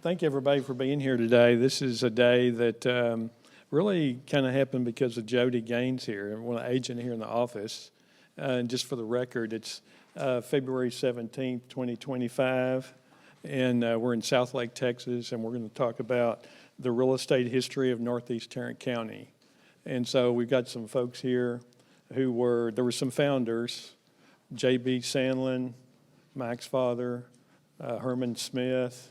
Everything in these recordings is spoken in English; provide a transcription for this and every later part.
Thank everybody for being here today. This is a day that really kind of happened because of Jody Gaines here, one agent here in the office. And just for the record, it's February 17th, 2025, and we're in Southlake, Texas, and we're going to talk about the real estate history of Northeast Tarrant County. And so we've got some folks here there were some founders, J.B. Sandlin, Mike's father, Herman Smith,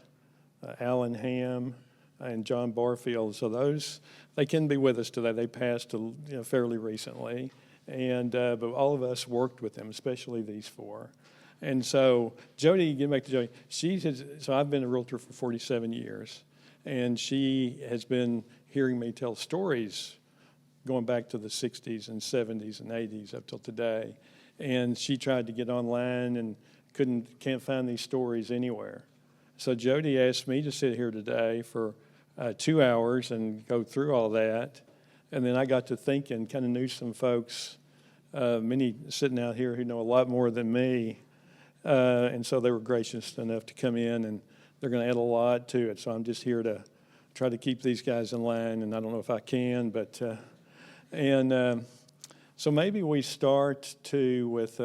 Alan Ham, and John Barfield. So they can be with us today. They passed fairly recently, and but all of us worked with them, especially these four. And so Jody, getting back to Jody, so I've been a realtor for 47 years, and she has been hearing me tell stories going back to the 60s and 70s and 80s up till today. And she tried to get online and can't find these stories anywhere. So Jody asked me to sit here today for 2 hours and go through all that. And then I got to thinking, kind of knew some folks, many sitting out here who know a lot more than me. And so they were gracious enough to come in, and they're going to add a lot to it. So I'm just here to try to keep these guys in line, and I don't know if I can, but so maybe we start with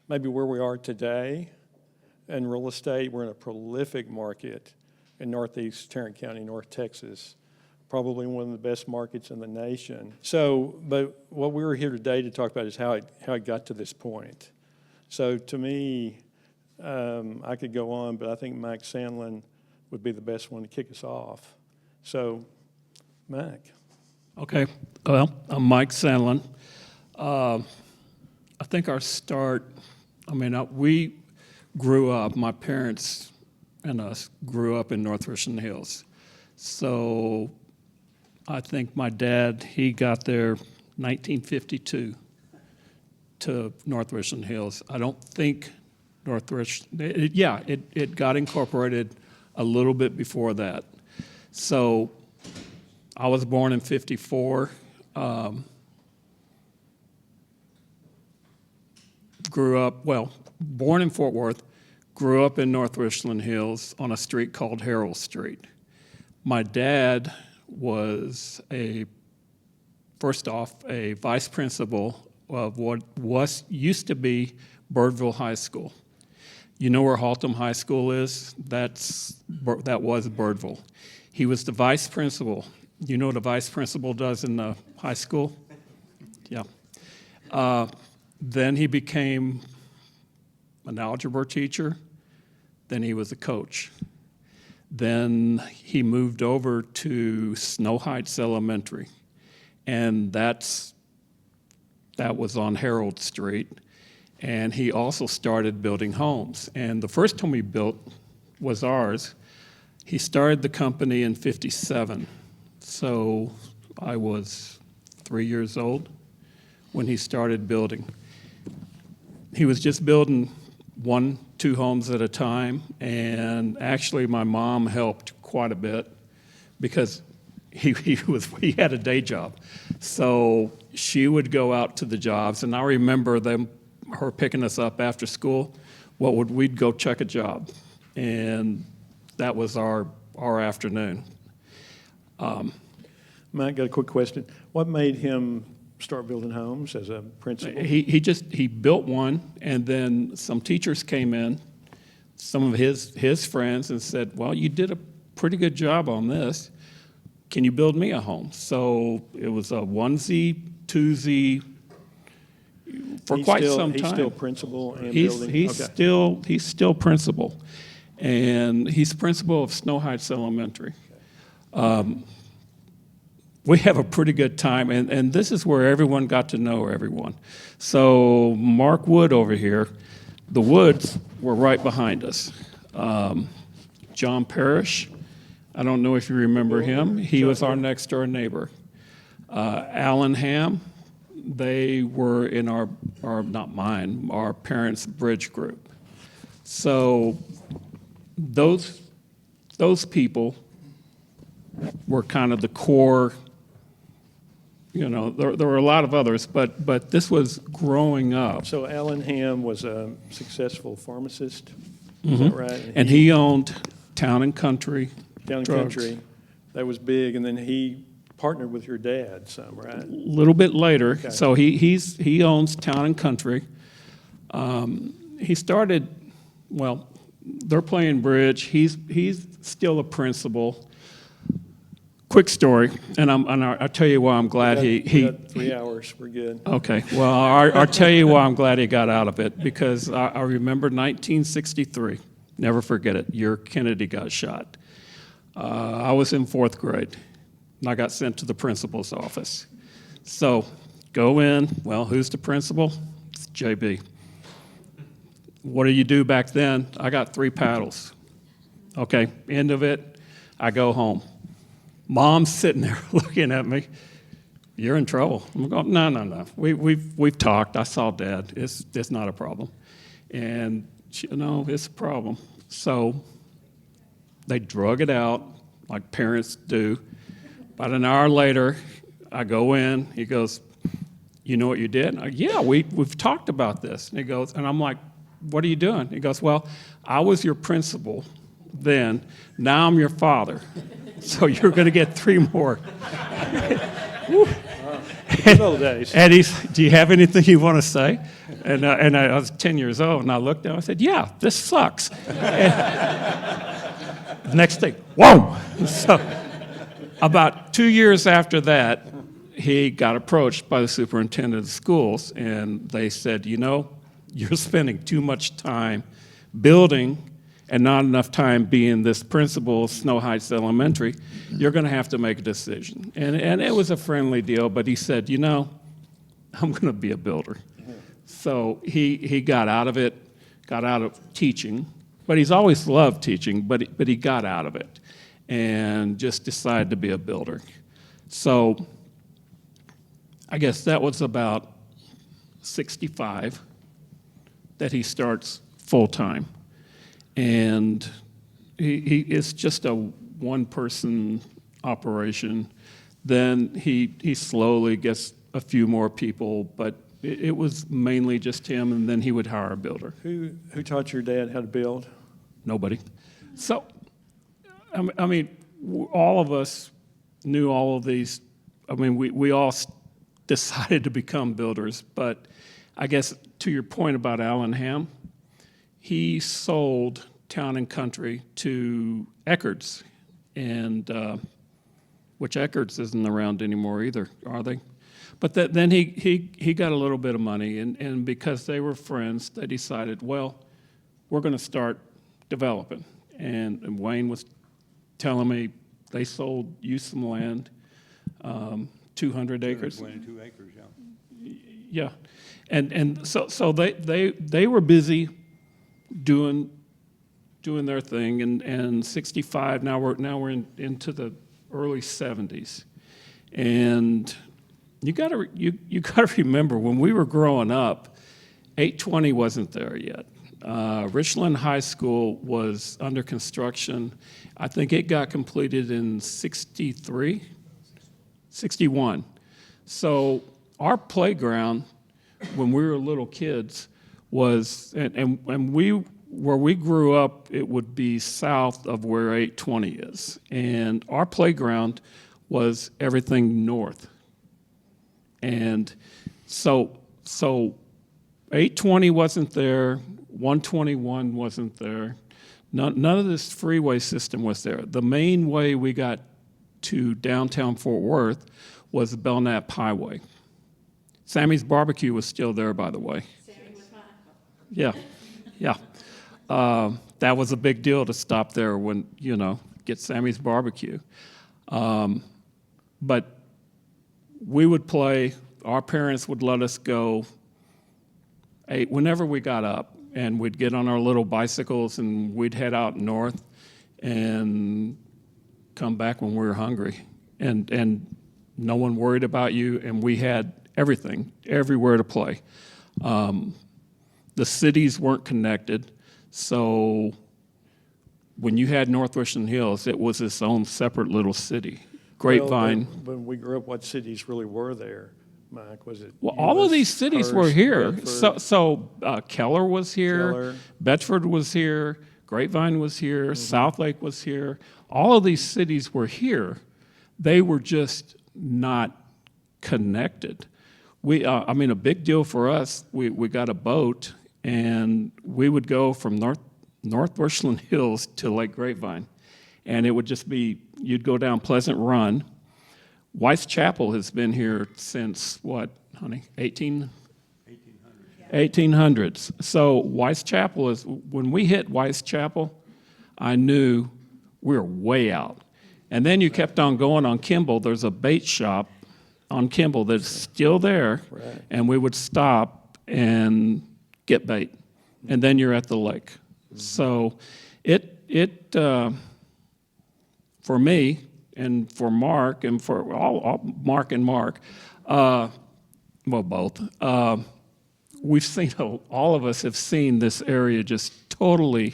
maybe where we are today. In real estate, we're in a prolific market in Northeast Tarrant County, North Texas, probably one of the best markets in the nation. So, but what we were here today to talk about is how it got to this point. So to me, I could go on, but I think Mike Sandlin would be the best one to kick us off. So, Mike. Okay, well, I'm Mike Sandlin. I think our start, we grew up, my parents and us grew up in North Richland Hills. So I think my dad, he got there 1952 to North Richland Hills. I don't think North Richland, it got incorporated a little bit before that. So I was born in 54. Born in Fort Worth, grew up in North Richland Hills on a street called Herron Street. My dad was a vice principal of what used to be Birdville High School. You know where Haltom High School is? That was Birdville. He was the vice principal. You know what a vice principal does in the high school? Yeah. Then he became an algebra teacher. Then he was a coach. Then he moved over to Snow Heights Elementary, and that was on Herald Street. And he also started building homes. And the first home he built was ours. He started the company in 57. So I was 3 years old when he started building. He was just building 1-2 homes at a time, and actually my mom helped quite a bit because he had a day job. So she would go out to the jobs, and I remember her picking us up after school. We'd go check a job, and that was our afternoon. Mike, got a quick question. What made him start building homes as a principal? He built one, and then some teachers came in, some of his friends, and said, well, you did a pretty good job on this. Can you build me a home? So it was a onesie, twosie for quite some time. He's still principal and building? He's still principal, and he's principal of Snow Heights Elementary. We have a pretty good time, and this is where everyone got to know everyone. So Mark Wood over here, the Woods were right behind us. John Parrish, I don't know if you remember him. He was our next door neighbor. Alan Ham, they were in our parents' bridge group. So those people were kind of the core. You know, there were a lot of others, but this was growing up. So Alan Ham was a successful pharmacist, Mm-hmm. is that right? And he owned Town and Country. Town and drugs. Country. That was big, and then he partnered with your dad some, right? A little bit later. Okay. So he owns Town and Country. He started, well, they're playing bridge. He's still a principal. Quick story, and I'll tell you why I'm glad We he got 3 hours, we're good. Okay, well, I'll tell you why I'm glad he got out of it, because I remember 1963, never forget it, year Kennedy got shot. I was in 4th grade, and I got sent to the principal's office. So, go in, well, who's the principal? It's JB. What do you do back then? I got 3 paddles. Okay, end of it, I go home. Mom's sitting there looking at me. You're in trouble. I'm going, no. We've talked. I saw Dad. It's not a problem. And she, no, it's a problem. So they drug it out like parents do. About an hour later, I go in. He goes, you know what you did? Yeah, we've talked about this. And he goes, and I'm like, what are you doing? He goes, well, I was your principal then. Now I'm your father. So you're going to get 3 more. Good old days. And he's, do you have anything you want to say? And I was 10 years old, and I looked down and I said, yeah, this sucks. The next thing, whoa! So about 2 years after that, he got approached by the superintendent of schools, and they said, you know, you're spending too much time building and not enough time being this principal, Snow Heights Elementary. You're going to have to make a decision. And it was a friendly deal, but he said, you know, I'm going to be a builder. So he got out of it, got out of teaching, but he's always loved teaching, but he got out of it and just decided to be a builder. So I guess that was about 65 that he starts full-time. And it's just a one-person operation. Then he slowly gets a few more people, but it was mainly just him, and then he would hire a builder. Who taught your dad how to build? Nobody. So, I mean, all of us knew all of these. I mean, we all decided to become builders, but I guess to your point about Alan Ham, he sold Town and Country to Eckerd's, and which Eckerd's isn't around anymore either, are they? But then he got a little bit of money, and because they were friends, they decided, well, we're going to start developing. And Wayne was telling me they sold you some land, 200 acres. 22 acres, yeah. Yeah, and so they were busy doing their thing, and 65. Now we're into the early 70s, and you got to remember when we were growing up, 820 wasn't there yet. Richland High School was under construction. I think it got completed in 63, 61. So our playground when we were little kids was, and where we grew up, it would be south of where 820 is. And our playground was everything north. And so 820 wasn't there, 121 wasn't there. None of this freeway system was there. The main way we got to downtown Fort Worth was the Belknap Highway. Sammy's Barbecue was still there, by the way. Sammy was my uncle. Yeah. That was a big deal to stop there when, get Sammy's Barbecue. But we would play, our parents would let us go whenever we got up, and we'd get on our little bicycles and we'd head out north and come back when we were hungry. And no one worried about you, and we had everything, everywhere to play. The cities weren't connected, so when you had North Richland Hills, it was its own separate little city. Grapevine. Well, when we grew up, what cities really were there, Mike? Was it? Well, all of these cities were Hearst, here. Bedford? So Keller was here, Keller. Bedford was here, Grapevine was here, Southlake was here. All of these cities were here. They were just not connected. I mean, a big deal for us, we got a boat, and we would go from North Richland Hills to Lake Grapevine. And it would just be, you'd go down Pleasant Run. Weiss Chapel has been here since, what, honey, 1800s. So Weiss Chapel is, when we hit Weiss Chapel, I knew we were way out. And then you kept on going on Kimball. There's a bait shop on Kimball that's still there, Right. and we would stop and get bait. And then you're at the lake. So it for me and for Mark and for all Mark and Mark, well, both, we've seen, all of us have seen this area just totally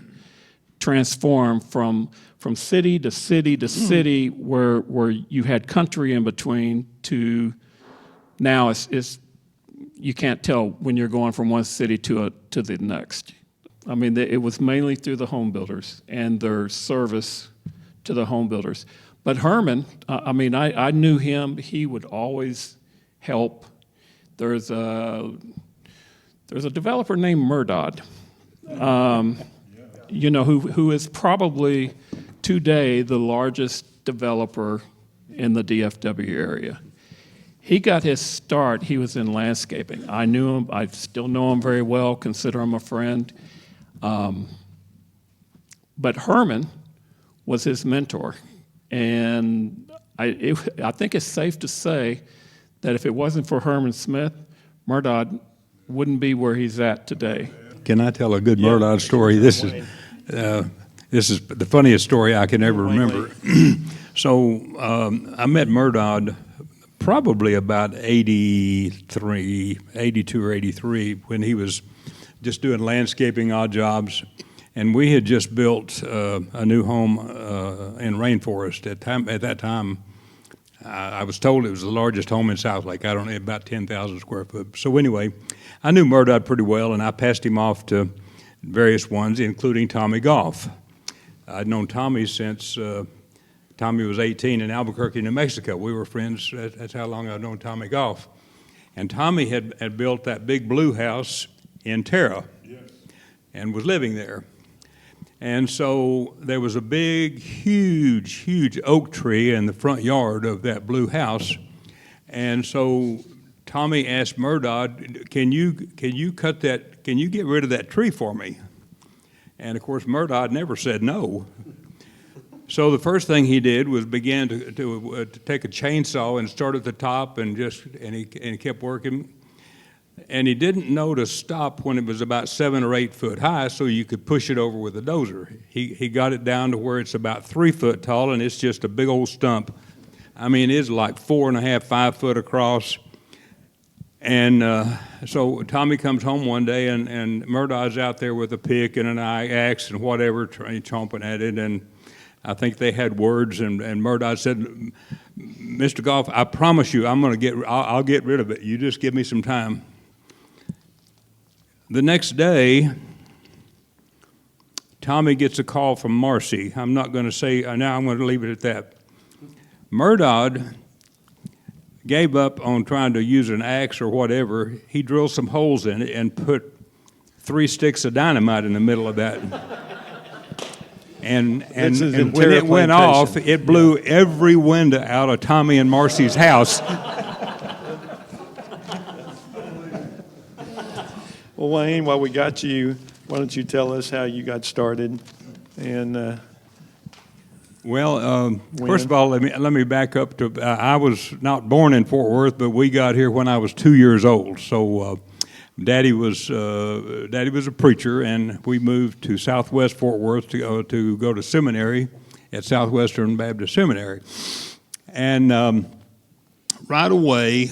transform from city to city to city where you had country in between to now it's you can't tell when you're going from one city to the next. I mean, it was mainly through the home builders and their service to the home builders. But Herman, I mean, I knew him. He would always help. There's a developer named Murdod, you know, who is probably today the largest developer in the DFW area. He got his start, he was in landscaping. I knew him, I still know him very well, consider him a friend. But Herman was his mentor. And I think it's safe to say that if it wasn't for Herman Smith, Murdod wouldn't be where he's at today. Can I tell a good Murdod story? This is the funniest story I can ever remember. So I met Murdod probably about 82 or 83, when he was just doing landscaping odd jobs. And we had just built a new home in Rainforest. At that time, I was told it was the largest home in Southlake. I don't know, about 10,000 square foot. So anyway, I knew Murdod pretty well, and I passed him off to various ones, including Tommy Goff. I'd known Tommy since Tommy was 18 in Albuquerque, New Mexico. We were friends. That's how long I'd known Tommy Goff. And Tommy had built that big blue house in Terra, yes, and was living there. And so there was a big, huge oak tree in the front yard of that blue house. And so Tommy asked Murdod, can you get rid of that tree for me? And of course, Murdod never said no. So the first thing he did was began to take a chainsaw and start at the top and he kept working. And he didn't know to stop when it was about 7 or 8 foot high, so you could push it over with a dozer. He got it down to where it's about 3 foot tall, and it's just a big old stump. I mean, it's like 4.5, 5 foot across. And so Tommy comes home one day, and Murdod's out there with a pick and an axe and whatever, chomping at it. And I think they had words, and Murdod said, "Mr. Goff, I promise you, I'll get rid of it. You just give me some time." The next day, Tommy gets a call from Marcy. I'm not going to say, now I'm going to leave it at that. Murdod gave up on trying to use an axe or whatever. He drilled some holes in it and put 3 sticks of dynamite in the middle of that. And when it went off, it blew every window out of Tommy and Marcy's house. Well, Wayne, while we got you, why don't you tell us how you got started? And first of all, let me back up to I was not born in Fort Worth, but we got here when I was 2 years old. So Daddy was a preacher, and we moved to Southwest Fort Worth to go to seminary at Southwestern Baptist Seminary, and right away.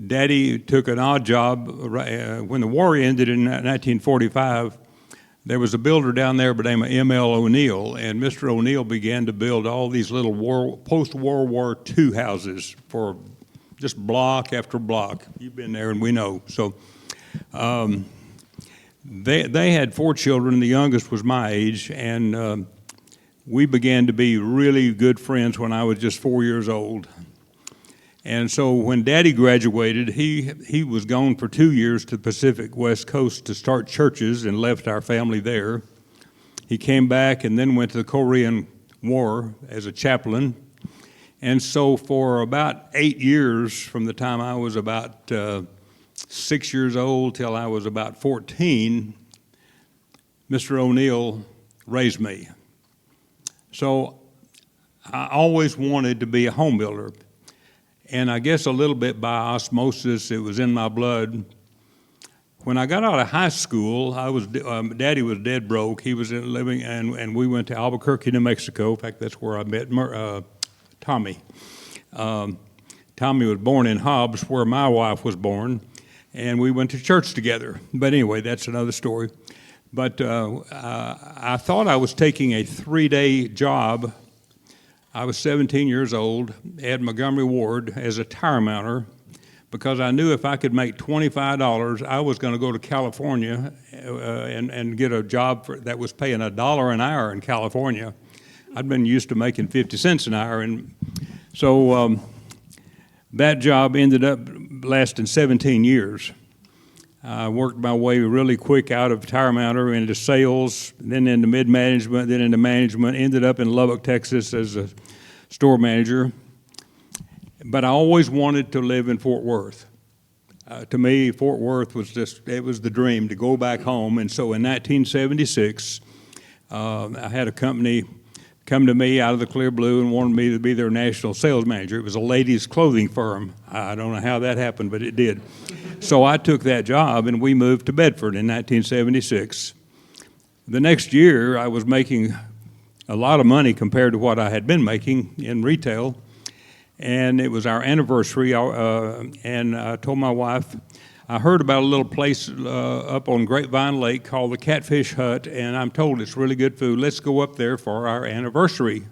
Daddy took an odd job. When the war ended in 1945, there was a builder down there by the name of M.L. O'Neill, and Mr. O'Neill began to build all these little post-World War II houses for just block after block. You've been there, and we know. So they had 4 children. The youngest was my age, and we began to be really good friends when I was just 4 years old. And so when Daddy graduated, he was gone for 2 years to the Pacific West Coast to start churches and left our family there. He came back and then went to the Korean War as a chaplain. And so for about 8 years, from the time I was about 6 years old till I was about 14, Mr. O'Neill raised me. So I always wanted to be a home builder. And I guess a little bit by osmosis, it was in my blood. When I got out of high school, Daddy was dead broke. He was living, and we went to Albuquerque, New Mexico. In fact, that's where I met Tommy. Tommy was born in Hobbs, where my wife was born, and we went to church together. But anyway, that's another story. But I thought I was taking a 3-day job. I was 17 years old at Montgomery Ward as a tire mounter, because I knew if I could make $25, I was going to go to California and get a job that was paying $1 an hour in California. I'd been used to making 50 cents an hour, and so that job ended up lasting 17 years. I worked my way really quick out of tire mounter into sales, then into mid-management, then into management, ended up in Lubbock, Texas as a store manager. But I always wanted to live in Fort Worth. To me, Fort Worth was it was the dream to go back home. And so in 1976, I had a company come to me out of the clear blue and wanted me to be their national sales manager. It was a ladies' clothing firm. I don't know how that happened, but it did. So I took that job, and we moved to Bedford in 1976. The next year, I was making a lot of money compared to what I had been making in retail, and it was our anniversary, and I told my wife, I heard about a little place up on Grapevine Lake called the Catfish Hut, and I'm told it's really good food. Let's go up there for our anniversary.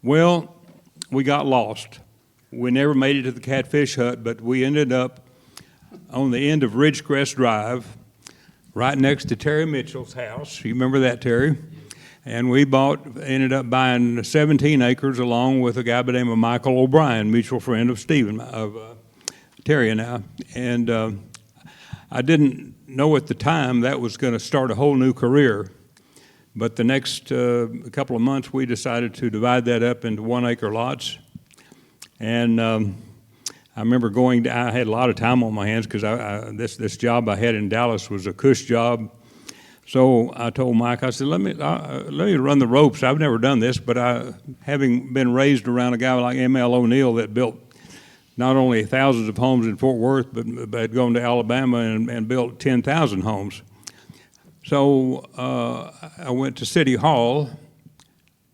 Well, we got lost. We never made it to the Catfish Hut, but we ended up on the end of Ridgecrest Drive, right next to Terry Mitchell's house. You remember that, Terry? And we ended up buying 17 acres along with a guy by the name of Michael O'Brien, mutual friend of Stephen, of Terry and I. And I didn't know at the time that was going to start a whole new career. But the next couple of months, we decided to divide that up into 1-acre lots. And I remember I had a lot of time on my hands because this job I had in Dallas was a cush job. So I told Mike, I said, let me run the ropes. I've never done this, but having been raised around a guy like M.L. O'Neill that built not only thousands of homes in Fort Worth, but had gone to Alabama and built 10,000 homes. So I went to City Hall.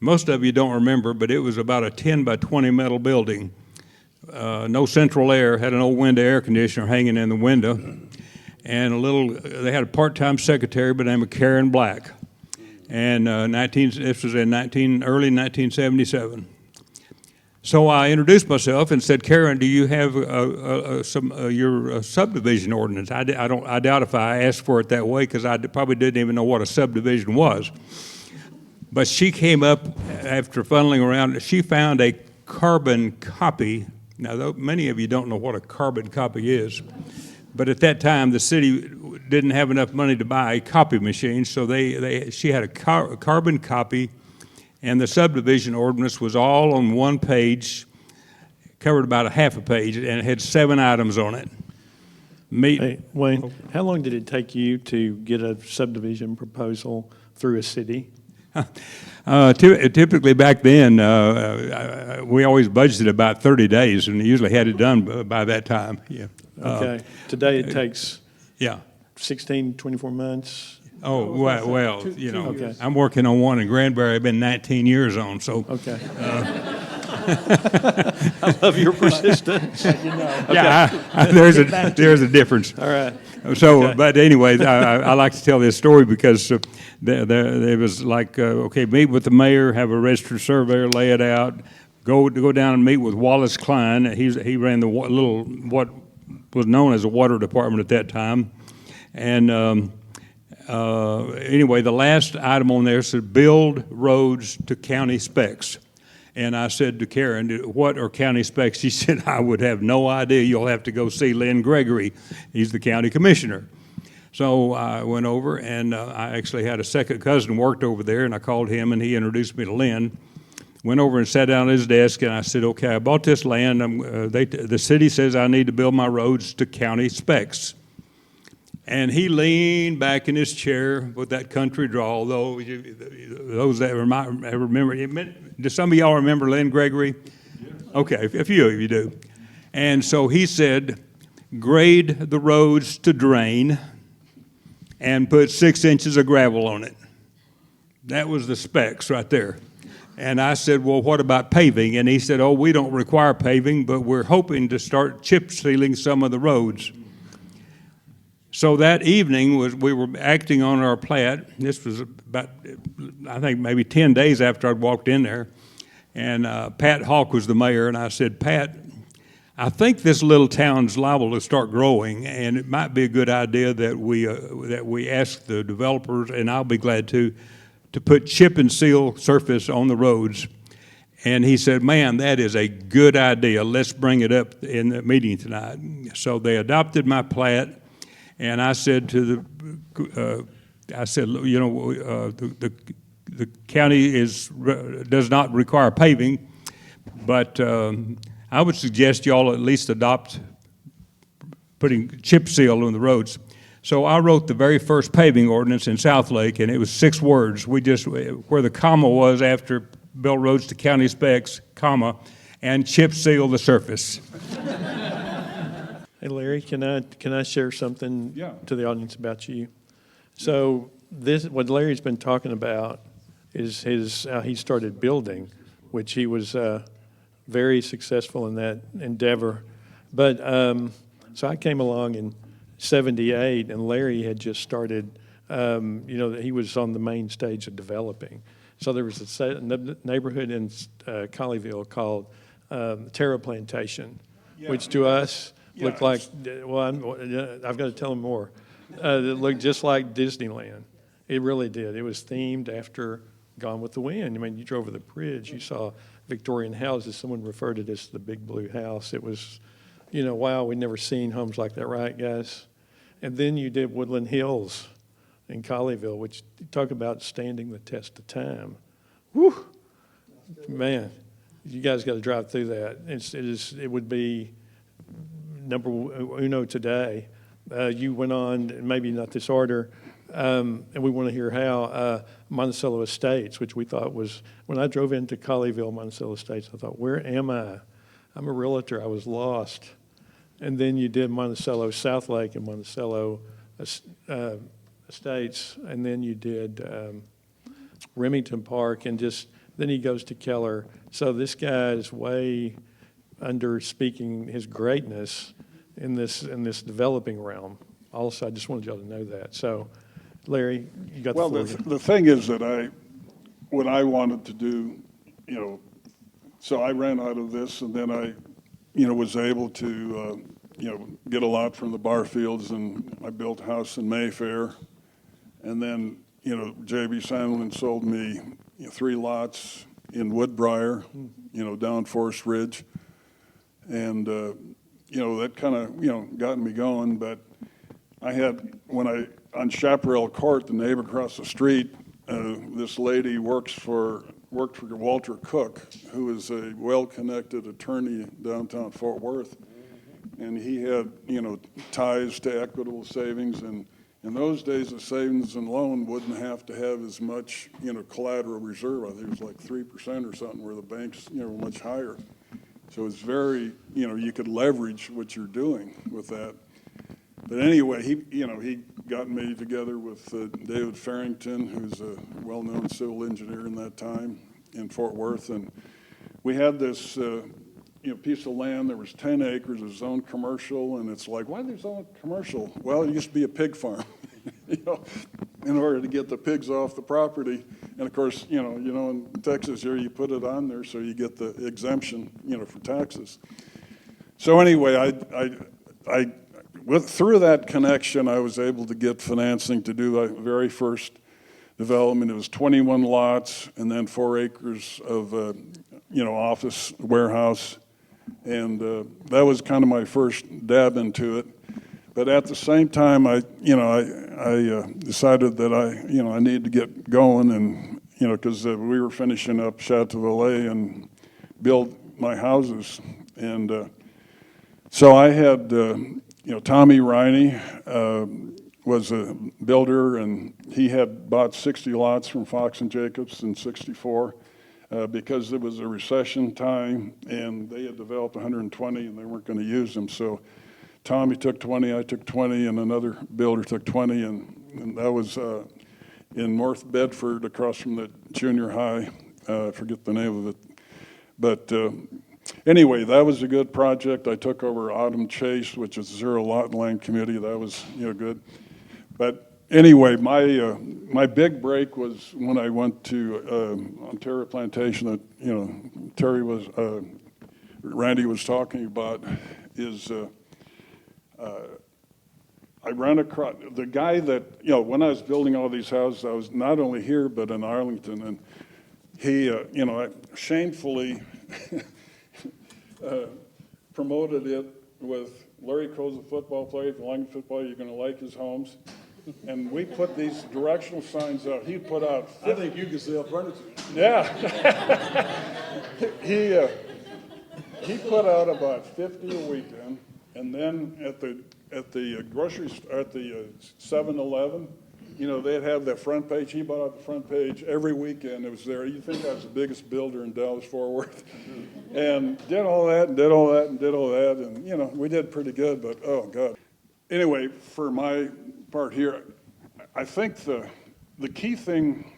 Most of you don't remember, but it was about a 10 by 20 metal building. No central air, had an old window air conditioner hanging in the window, and they had a part-time secretary by the name of Karen Black. And this was in early 1977. So I introduced myself and said, Karen, do you have your subdivision ordinance? I doubt if I asked for it that way, because I probably didn't even know what a subdivision was. But she came up after funneling around. She found a carbon copy. Now, many of you don't know what a carbon copy is, but at that time the city didn't have enough money to buy a copy machine, so she had a carbon copy. And the subdivision ordinance was all on one page, covered about a half a page, and it had 7 items on it. Hey, Wayne, how long did it take you to get a subdivision proposal through a city? Typically back then, we always budgeted about 30 days, and usually had it done by that time. Yeah. Okay. Today it takes 16, 24 months. Oh, well, you know, Okay. I'm working on one in Granbury I've been 19 years on, so. Okay. I love your persistence. Yeah, there's a difference. All right. So, Okay. but anyways, I like to tell this story because there was like, okay, meet with the mayor, have a registered surveyor, lay it out, go down and meet with Wallace Klein. He ran what was known as the water department at that time. And anyway, the last item on there said build roads to county specs. And I said to Karen, what are county specs? She said, I would have no idea. You'll have to go see Lynn Gregory. He's the county commissioner. So I went over, and I actually had a second cousin worked over there, and I called him, and he introduced me to Lynn. Went over and sat down at his desk, and I said, okay, I bought this land. The city says I need to build my roads to county specs. And he leaned back in his chair with that country drawl. Those that remember, do some of y'all remember Lynn Gregory? Yes. Okay, a few of you do. And so he said, grade the roads to drain and put 6 inches of gravel on it. That was the specs right there. And I said, well, what about paving? And he said, oh, we don't require paving, but we're hoping to start chip sealing some of the roads. So that evening we were acting on our plat. This was about, I think, maybe 10 days after I'd walked in there. And Pat Hawk was the mayor, and I said, Pat, I think this little town's liable to start growing, and it might be a good idea that we ask the developers, and I'll be glad to put chip and seal surface on the roads. And he said, man, that is a good idea. Let's bring it up in the meeting tonight. So they adopted my plat. And I said to the county does not require paving, but I would suggest y'all at least adopt putting chip seal on the roads. So I wrote the very first paving ordinance in Southlake, and it was 6 words. We just, where the comma was after build roads to county specs, comma, and chip seal the surface. Hey, Larry, can I share something to the audience about you? So what Larry's been talking about is how he started building, which he was very successful in that endeavor. But so I came along in '78, and Larry had just started. He was on the main stage of developing. So there was a neighborhood in Colleyville called Terra Plantation, which to us looked like, well, I've got to tell them more. It looked just like Disneyland. It really did. It was themed after Gone with the Wind. I mean, you drove over the bridge, you saw Victorian houses. Someone referred to it as the Big Blue House. It was, wow, we'd never seen homes like that, right, guys? And then you did Woodland Hills in Colleyville, which talk about standing the test of time. Whew, man, you guys got to drive through that. It would be number uno today. You went on, maybe not this order, and we want to hear how Monticello Estates, which we thought was, when I drove into Colleyville, Monticello Estates, I thought, where am I? I'm a realtor. I was lost. And then you did Monticello Southlake and Monticello Estates, and then you did Remington Park, and then he goes to Keller. So this guy is way under speaking his greatness in this developing realm. Also, I just wanted y'all to know that. So, Larry, you got the floor. The thing is that what I wanted to do, so I ran out of this, and then I, was able to, get a lot from the Barfields, and I built a house in Mayfair, and then, J.B. Sandlin sold me 3 lots in Woodbriar, down Forest Ridge. And, that kind of, got me going. But I had, on Chaparral Court, the neighbor across the street, this lady worked for Walter Cook, who is a well-connected attorney downtown Fort Worth. And he had, ties to Equitable Savings. And in those days, a savings and loan wouldn't have to have as much, collateral reserve. I think it was like 3% or something, where the banks, were much higher. So it's very, you could leverage what you're doing with that. But anyway, he got me together with David Farrington, who's a well-known civil engineer in that time in Fort Worth. And we had this, piece of land. There was 10 acres. It was zoned commercial. And it's like, why did they zone commercial? Well, it used to be a pig farm, in order to get the pigs off the property. And of course, in Texas here, you put it on there so you get the exemption, for taxes. So anyway, through that connection, I was able to get financing to do the very first development. It was 21 lots and then 4 acres of, office warehouse. And that was kind of my first dab into it. But at the same time, I decided that I needed to get going, and because we were finishing up Chateau and build my houses, and so I had Tommy Riney was a builder, and he had bought 60 lots from Fox and Jacobs in '64 because it was a recession time, and they had developed 120, and they weren't going to use them, so. Tommy took 20, I took 20, and another builder took 20, and that was in North Bedford across from the junior high. I forget the name of it. But anyway, that was a good project. I took over Autumn Chase, which is a 0-lot land community. That was good. But anyway, my big break was when I went to Ontario Plantation that Randy was talking about is. I ran across the guy that, when I was building all these houses, I was not only here, but in Arlington, and he, I shamefully promoted it with Larry Coe's a football player. If you like football, you're going to like his homes. And we put these directional signs out. He put out. I think you can sell furniture. Yeah. He put out about 50 a weekend. And then at the grocery store, at the 7-Eleven, they'd have that front page. He bought out the front page every weekend. It was there. You think I was the biggest builder in Dallas-Fort Worth, and did all that and did all that and did all that, and we did pretty good. But oh God. Anyway, for my part here, I think the key thing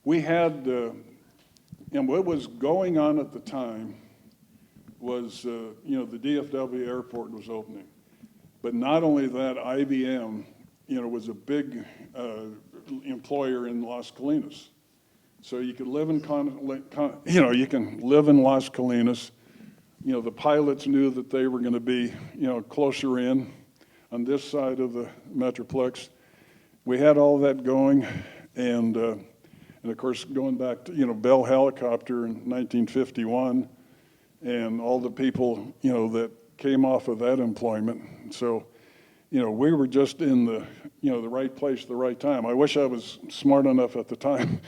we had, and what was going on at the time. Was, the DFW airport was opening. But not only that, IBM, was a big employer in Las Colinas. So you could live in, you can live in Las Colinas. The pilots knew that they were going to be, closer in on this side of the Metroplex. We had all that going, and of course, going back to, Bell Helicopter in 1951, and all the people, that came off of that employment. So, we were just in the, the right place at the right time. I wish I was smart enough at the time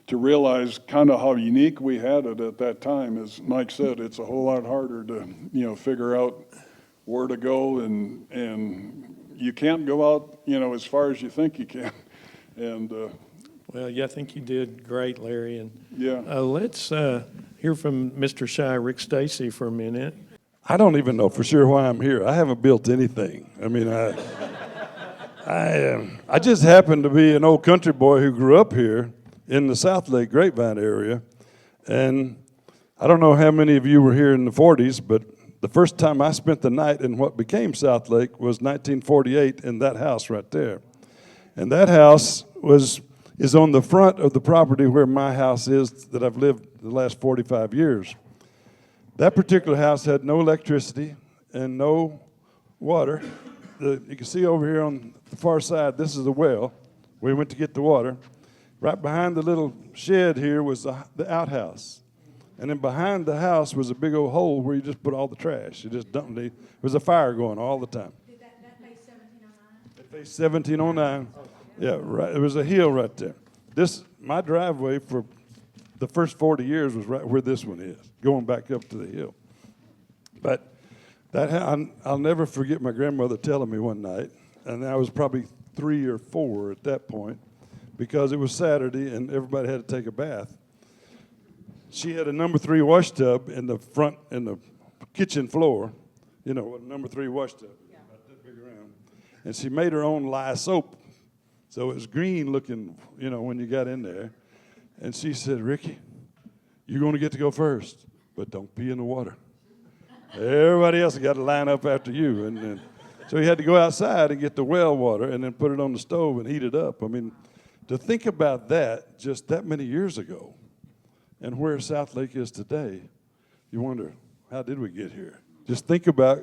to realize kind of how unique we had it at that time. As Mike said, it's a whole lot harder to, figure out where to go, and you can't go out, as far as you think you can. And Well, yeah, I think you did great, Larry. And yeah, let's hear from Mr. Shy, Rick Stacy, for a minute. I don't even know for sure why I'm here. I haven't built anything. I mean, I just happen to be an old country boy who grew up here in the Southlake Grapevine area. And I don't know how many of you were here in the 40s, but the first time I spent the night in what became Southlake was 1948 in that house right there. And that house is on the front of the property where my house is that I've lived the last 45 years. That particular house had no electricity and no water. You can see over here on the far side, this is the well. We went to get the water. Right behind the little shed here was the outhouse. And then behind the house was a big old hole where you just put all the trash. You just dumped it. There was a fire going all the time. Did that face 1709? It faced 1709. Yeah, right. There was a hill right there. My driveway for the first 40 years was right where this one is, going back up to the hill. But I'll never forget my grandmother telling me one night, and I was probably 3 or 4 at that point, because it was Saturday and everybody had to take a bath. She had a number 3 wash tub in the front, in the kitchen floor, what a number 3 wash tub is, about that big around. And she made her own lye soap. So it was green looking, when you got in there. And she said, Ricky, you're going to get to go first, but don't pee in the water. Everybody else got to line up after you. And then, so he had to go outside and get the well water and then put it on the stove and heat it up. I mean, to think about that just that many years ago and where Southlake is today, you wonder, how did we get here? Just think about,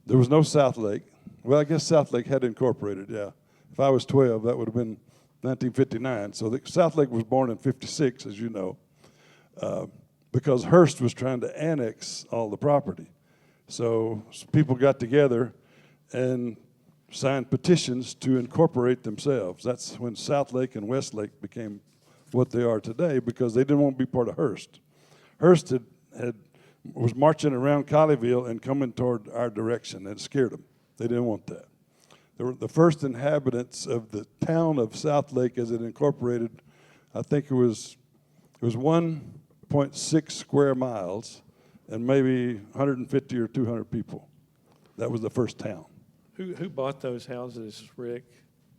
there was no Southlake. Well, I guess Southlake had incorporated, yeah. If I was 12, that would have been 1959. So Southlake was born in 56, as you know, because Hearst was trying to annex all the property. So people got together and signed petitions to incorporate themselves. That's when Southlake and Westlake became what they are today, because they didn't want to be part of Hearst. Hearst was marching around Colleyville and coming toward our direction, and it scared them. They didn't want that. They were the first inhabitants of the town of Southlake as it incorporated. I think it was 1.6 square miles and maybe 150 or 200 people. That was the first town. Who bought those houses, Rick?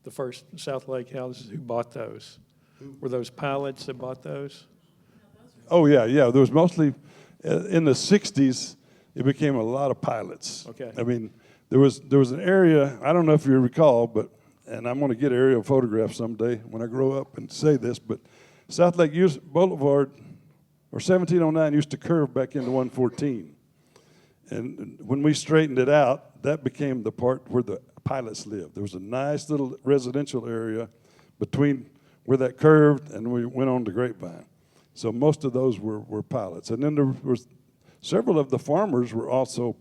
The first Southlake houses, who bought those? Were those pilots that bought those? Oh, yeah. There was mostly, in the 60s, it became a lot of pilots. Okay. I mean, there was an area, I don't know if you recall, and I'm going to get aerial photographs someday when I grow up and say this, but Southlake Boulevard, or 1709, used to curve back into 114. And when we straightened it out, that became the part where the pilots lived. There was a nice little residential area between where that curved and we went on to Grapevine. So most of those were pilots. And then there was several of the farmers were also,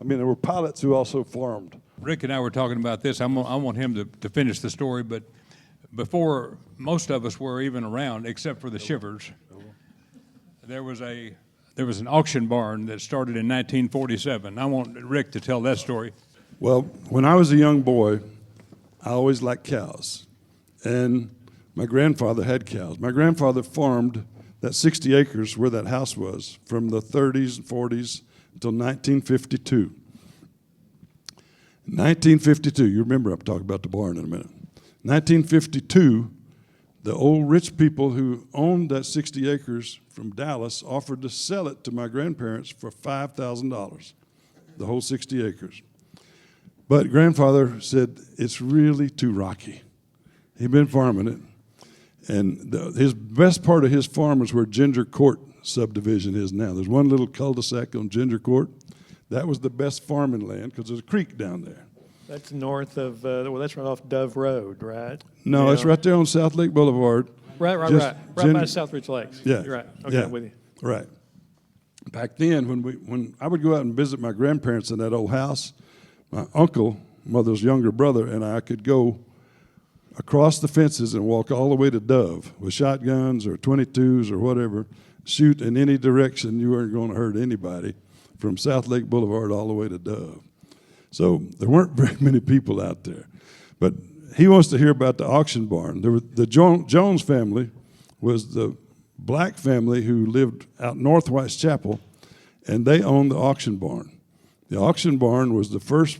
there were pilots who also farmed. Rick and I were talking about this. I want him to finish the story, but before most of us were even around, except for the Shivers, there was an auction barn that started in 1947. I want Rick to tell that story. Well, when I was a young boy, I always liked cows. And my grandfather had cows. My grandfather farmed that 60 acres where that house was from the 30s and 40s until 1952. In 1952, you remember I'm talking about the barn in a minute. 1952, the old rich people who owned that 60 acres from Dallas offered to sell it to my grandparents for $5,000, the whole 60 acres. But grandfather said, it's really too rocky. He'd been farming it. And his best part of his farm is where Ginger Court subdivision is now. There's one little cul-de-sac on Ginger Court. That was the best farming land because there's a creek down there. That's north of, that's right off Dove Road, right? No, it's right there on Southlake Boulevard. Right Just by Southridge Lakes. Yeah. You're right. Okay, yeah, I'm with you. Right. Back then, when I would go out and visit my grandparents in that old house, my uncle, mother's younger brother, and I could go across the fences and walk all the way to Dove with shotguns or 22s or whatever, shoot in any direction. You weren't going to hurt anybody from Southlake Boulevard all the way to Dove. So there weren't very many people out there. But he wants to hear about the auction barn. The Jones family was the black family who lived out north Whitechapel, and they owned the auction barn. The auction barn was the first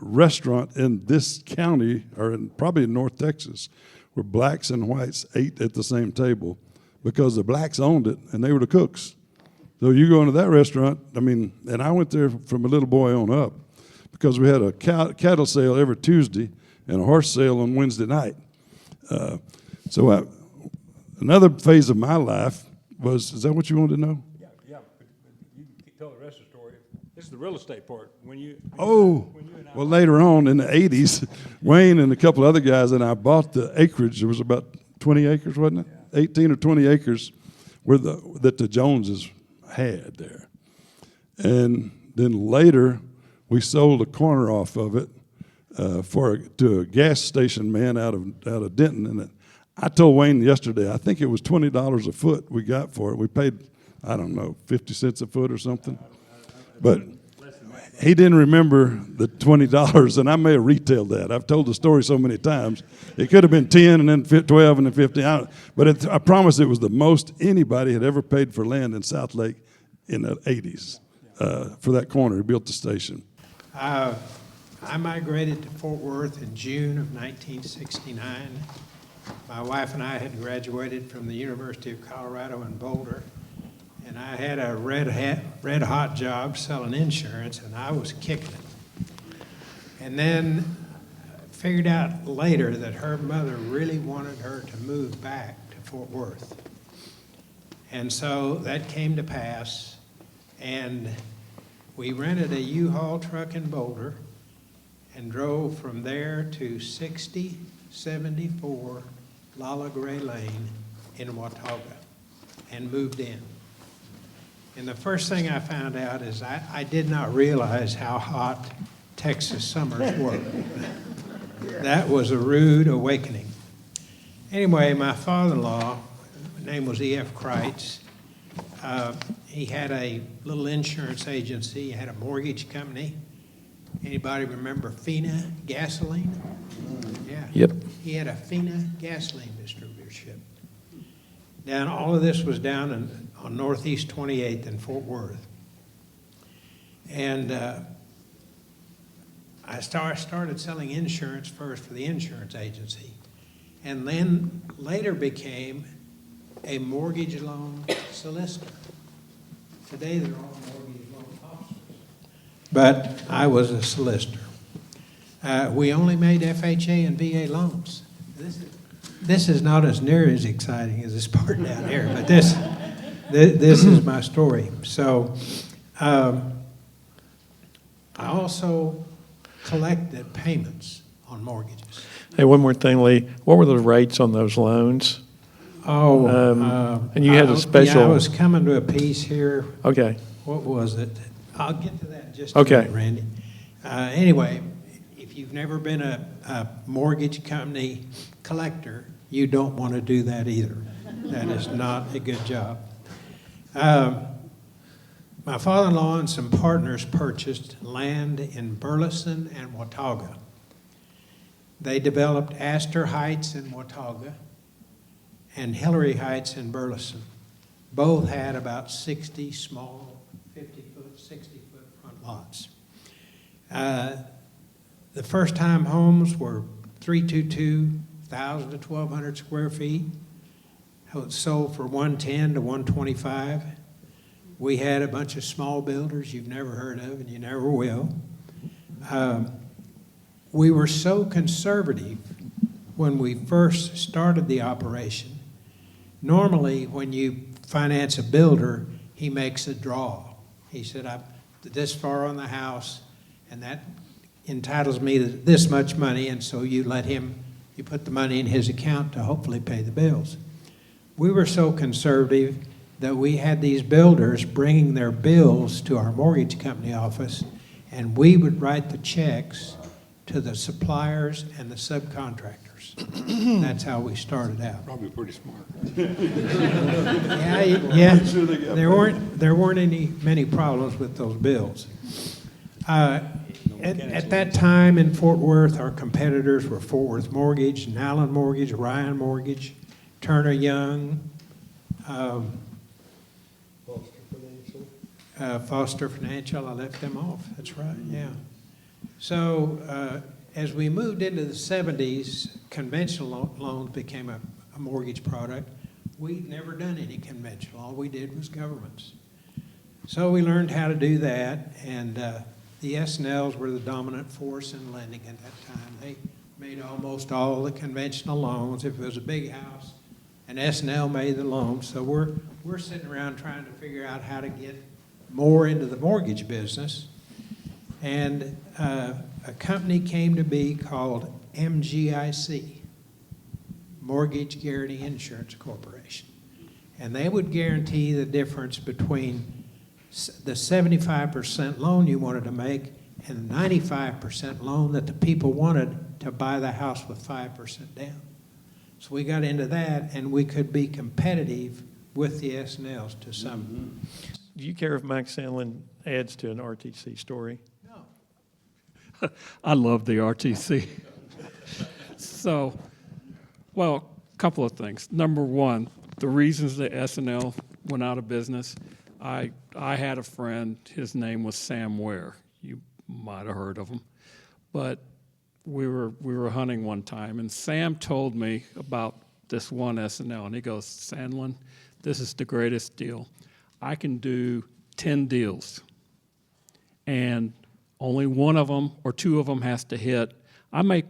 restaurant in this county, or probably in North Texas, where blacks and whites ate at the same table because the blacks owned it and they were the cooks. So you go into that restaurant, and I went there from a little boy on up because we had a cattle sale every Tuesday and a horse sale on Wednesday night. Another phase of my life was, is that what you wanted to know? Yeah, but you can tell the rest of the story. This is the real estate part. Well, later on in the 80s, Wayne and a couple other guys and I bought the acreage. There was about 20 acres, wasn't it? Yeah. 18 or 20 acres that the Joneses had there. And then later, we sold a corner off of it to a gas station man out of Denton. And I told Wayne yesterday, I think it was $20 a foot we got for it. We paid, I don't know, 50 cents a foot or something. But he didn't remember the $20, and I may have retailed that. I've told the story so many times. It could have been 10 and then 12 and then 15. But I promise it was the most anybody had ever paid for land in Southlake in the 80s for that corner. He built the station. I migrated to Fort Worth in June of 1969. My wife and I had graduated from the University of Colorado in Boulder, and I had a red hot job selling insurance, and I was kicking it. And then figured out later that her mother really wanted her to move back to Fort Worth. And so that came to pass, and we rented a U-Haul truck in Boulder, and drove from there to 6074 Lala Gray Lane in Watauga and moved in. And the first thing I found out is I did not realize how hot Texas summers were. That was a rude awakening. Anyway, my father-in-law, his name was E.F. Kreitz, he had a little insurance agency, he had a mortgage company. Anybody remember FINA gasoline? Yeah. Yep. He had a FINA gasoline distributorship. All of this was down on Northeast 28th in Fort Worth. And I started selling insurance first for the insurance agency, and then later became a mortgage loan solicitor. Today they're all mortgage loan officers. But I was a solicitor. We only made FHA and VA loans. This is not as near as exciting as this part down here, but this is my story. So I also collected payments on mortgages. Hey, one more thing, Lee. What were the rates on those loans? And you had a special. Yeah, I was coming to a piece here. Okay. What was it? I'll get to that in just Okay. a minute, Randy. Anyway, if you've never been a mortgage company collector, you don't want to do that either. That is not a good job. My father-in-law and some partners purchased land in Burleson and Watauga. They developed Astor Heights in Watauga and Hillary Heights in Burleson. Both had about 60 small 50-foot, 60-foot front lots. The first-time homes were 322,000 to 1,200 square feet. It was sold for 110 to 125. We had a bunch of small builders you've never heard of, and you never will. We were so conservative when we first started the operation. Normally, when you finance a builder, he makes a draw. He said, I'm this far on the house, and that entitles me to this much money, and so you put the money in his account to hopefully pay the bills. We were so conservative that we had these builders bringing their bills to our mortgage company office, and we would write the checks to the suppliers and the subcontractors. That's how we started out. Probably pretty smart. Yeah. There weren't many problems with those bills. At that time in Fort Worth, our competitors were Fort Worth Mortgage, Nowlin Mortgage, Ryan Mortgage, Turner Young, Foster Financial. I left them off. That's right. Yeah. So as we moved into the 70s, conventional loans became a mortgage product. We'd never done any conventional. All we did was governments. So we learned how to do that, and the S&Ls were the dominant force in lending at that time. They made almost all the conventional loans. If it was a big house, an S&L made the loan. So we're sitting around trying to figure out how to get more into the mortgage business. And a company came to be called MGIC, Mortgage Guarantee Insurance Corporation. And they would guarantee the difference between the 75% loan you wanted to make and the 95% loan that the people wanted to buy the house with 5% down. So we got into that, and we could be competitive with the S&Ls to some. Do you care if Mike Sandlin adds to an RTC story? No. I love the RTC. So, well, a couple of things. Number one, the reasons the S&L went out of business, I had a friend, his name was Sam Ware. You might have heard of him. But we were hunting one time, and Sam told me about this one S&L, and he goes, Sandlin, this is the greatest deal. I can do 10 deals, and only one of them or two of them has to hit. I make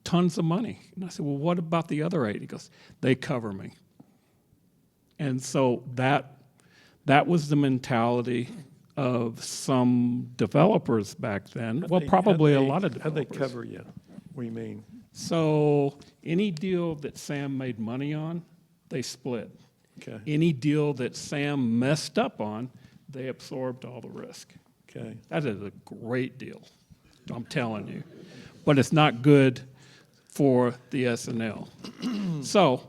tons of money. And I said, well, what about the other 8? He goes, they cover me. And so that was the mentality of some developers back then. Well, How'd probably a they- lot of How'd they developers. cover you? What do you mean? So any deal that Sam made money on, they split. Okay, Any deal that Sam messed up on, they absorbed all the risk. okay. That is a great deal, I'm telling you. But it's not good for the SNL. So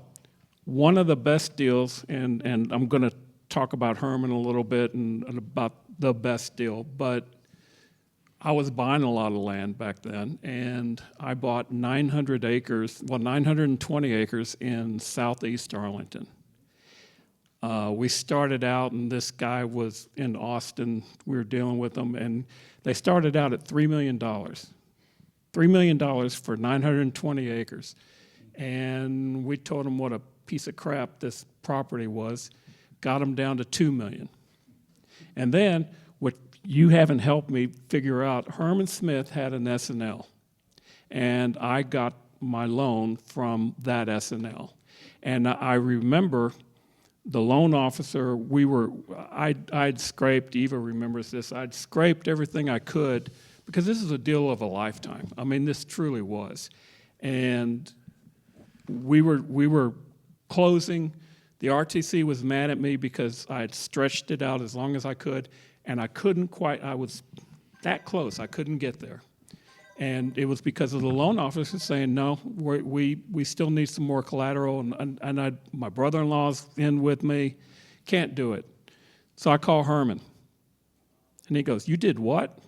one of the best deals, and I'm going to talk about Herron a little bit and about the best deal, but I was buying a lot of land back then, and I bought 920 acres in Southeast Arlington. We started out, and this guy was in Austin. We were dealing with him, and they started out at $3 million. $3 million for 920 acres. And we told him what a piece of crap this property was, got him down to $2 million. And then, what you haven't helped me figure out, Herman Smith had an SNL, and I got my loan from that SNL. And I remember the loan officer, I'd scraped, Eva remembers this, I'd scraped everything I could, because this is a deal of a lifetime. I mean, this truly was. And we were closing. The RTC was mad at me because I had stretched it out as long as I could, and I couldn't quite, I was that close, I couldn't get there. And it was because of the loan officer saying, no, we still need some more collateral, and my brother-in-law's in with me, can't do it. So I call Herman, and he goes, you did what?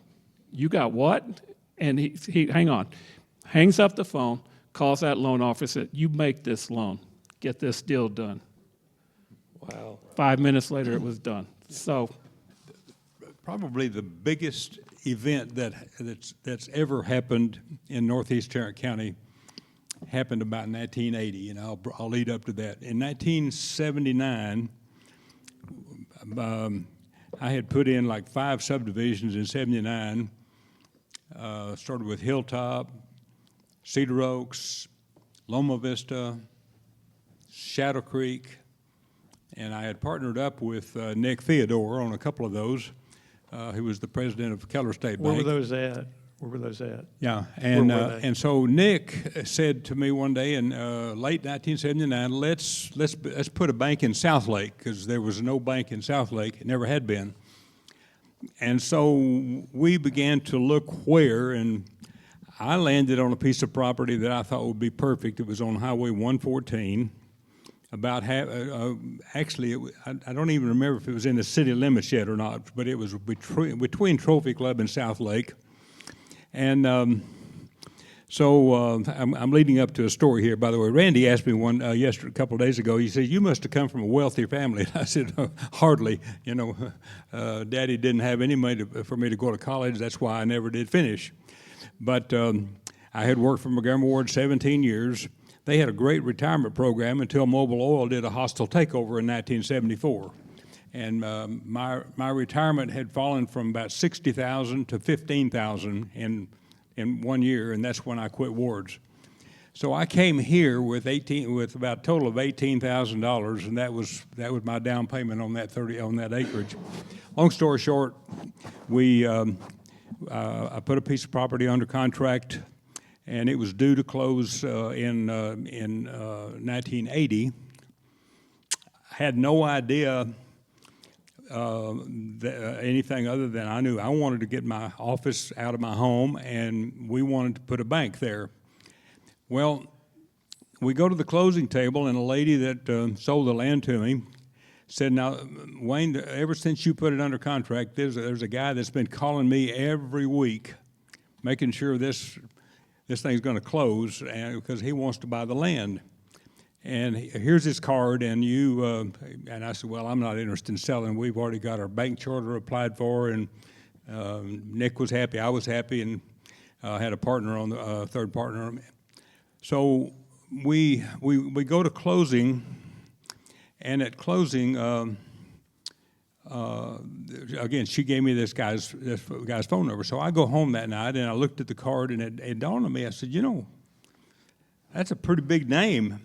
You got what? And he hang on, hangs up the phone, calls that loan officer, you make this loan, get this deal done. Wow. 5 minutes later, it was done. So Probably the biggest event that's ever happened in Northeast Tarrant County happened about 1980, and I'll lead up to that. In 1979, I had put in like 5 subdivisions in 79. Started with Hilltop, Cedar Oaks, Loma Vista, Shadow Creek, and I had partnered up with Nick Theodore on a couple of those. Who was the president of Keller State Where Bank. were those at? Where were those at? Yeah, and Where were they? and so Nick said to me one day in late 1979, let's put a bank in Southlake, because there was no bank in Southlake, it never had been. And so we began to look where, and I landed on a piece of property that I thought would be perfect. It was on Highway 114. About half, actually, I don't even remember if it was in the city limits yet or not, but it was between Trophy Club and Southlake. And so I'm leading up to a story here. By the way, Randy asked me a couple of days ago, he said, you must have come from a wealthy family. And I said, hardly. You know, Daddy didn't have any money for me to go to college. That's why I never did finish. But I had worked for Montgomery Ward 17 years. They had a great retirement program until Mobil Oil did a hostile takeover in 1974. And my retirement had fallen from about $60,000 to $15,000 in 1 year, and that's when I quit Ward's. So I came here with about a total of $18,000, and that was my down payment on that acreage. Long story short, I put a piece of property under contract, and it was due to close in 1980. Had no idea anything other than I knew I wanted to get my office out of my home, and we wanted to put a bank there. Well, we go to the closing table, and a lady that sold the land to me said, now, Wayne, ever since you put it under contract, there's a guy that's been calling me every week, making sure this thing's going to close, and because he wants to buy the land. And here's his card, and and I said, well, I'm not interested in selling. We've already got our bank charter applied for, and Nick was happy, I was happy, and had a partner on the third partner. So we go to closing, and at closing, again, she gave me this guy's phone number. So I go home that night, and I looked at the card, and it dawned on me. I said, you know, that's a pretty big name,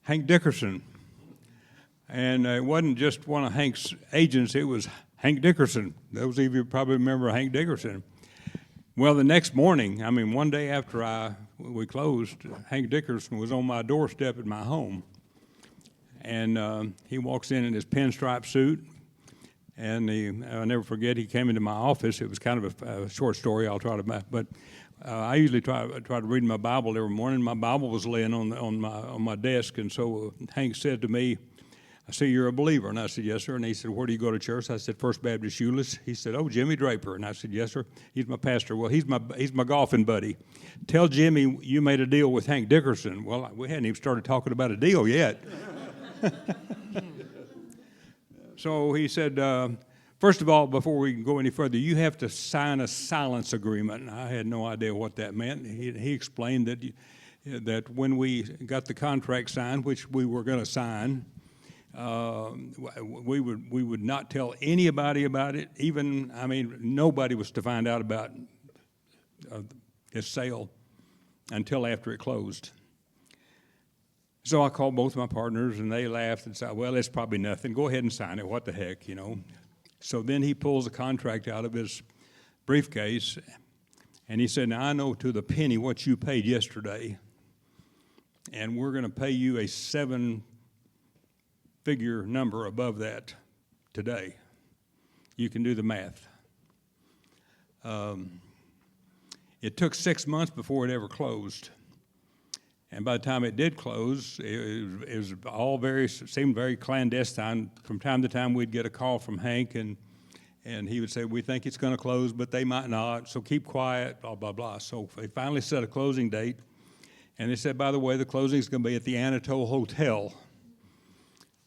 Hank Dickerson. And it wasn't just one of Hank's agents, it was Hank Dickerson. Those of you probably remember Hank Dickerson. Well, the next morning, I mean, one day after we closed, Hank Dickerson was on my doorstep at my home. And he walks in his pinstripe suit, and I'll never forget, he came into my office. It was kind of a short story, I'll try to, but I usually try to read my Bible every morning. My Bible was laying on my desk, and so Hank said to me, I said, "You're a believer?" And I said, "Yes, sir." And he said, "Where do you go to church?" I said, "First Baptist Euless." He said, "Oh, Jimmy Draper." And I said, "Yes, sir." He's my pastor. Well, he's my golfing buddy. Tell Jimmy you made a deal with Hank Dickerson. Well, we hadn't even started talking about a deal yet. So he said, first of all, before we can go any further, you have to sign a silence agreement. And I had no idea what that meant. He explained that when we got the contract signed, which we were going to sign, we would not tell anybody about it. Even, I mean, nobody was to find out about his sale until after it closed. So I called both my partners, and they laughed and said, "Well, it's probably nothing. Go ahead and sign it. What the heck, you know?" So then he pulls a contract out of his briefcase, and he said, "Now, I know to the penny what you paid yesterday, and we're going to pay you a 7-figure number above that today. You can do the math." It took 6 months before it ever closed. And by the time it did close, it was all seemed very clandestine. From time to time, we'd get a call from Hank, and he would say, "We think it's going to close, but they might not, so keep quiet, blah, blah, blah." So they finally set a closing date, and they said, "By the way, the closing is going to be at the Anatole Hotel."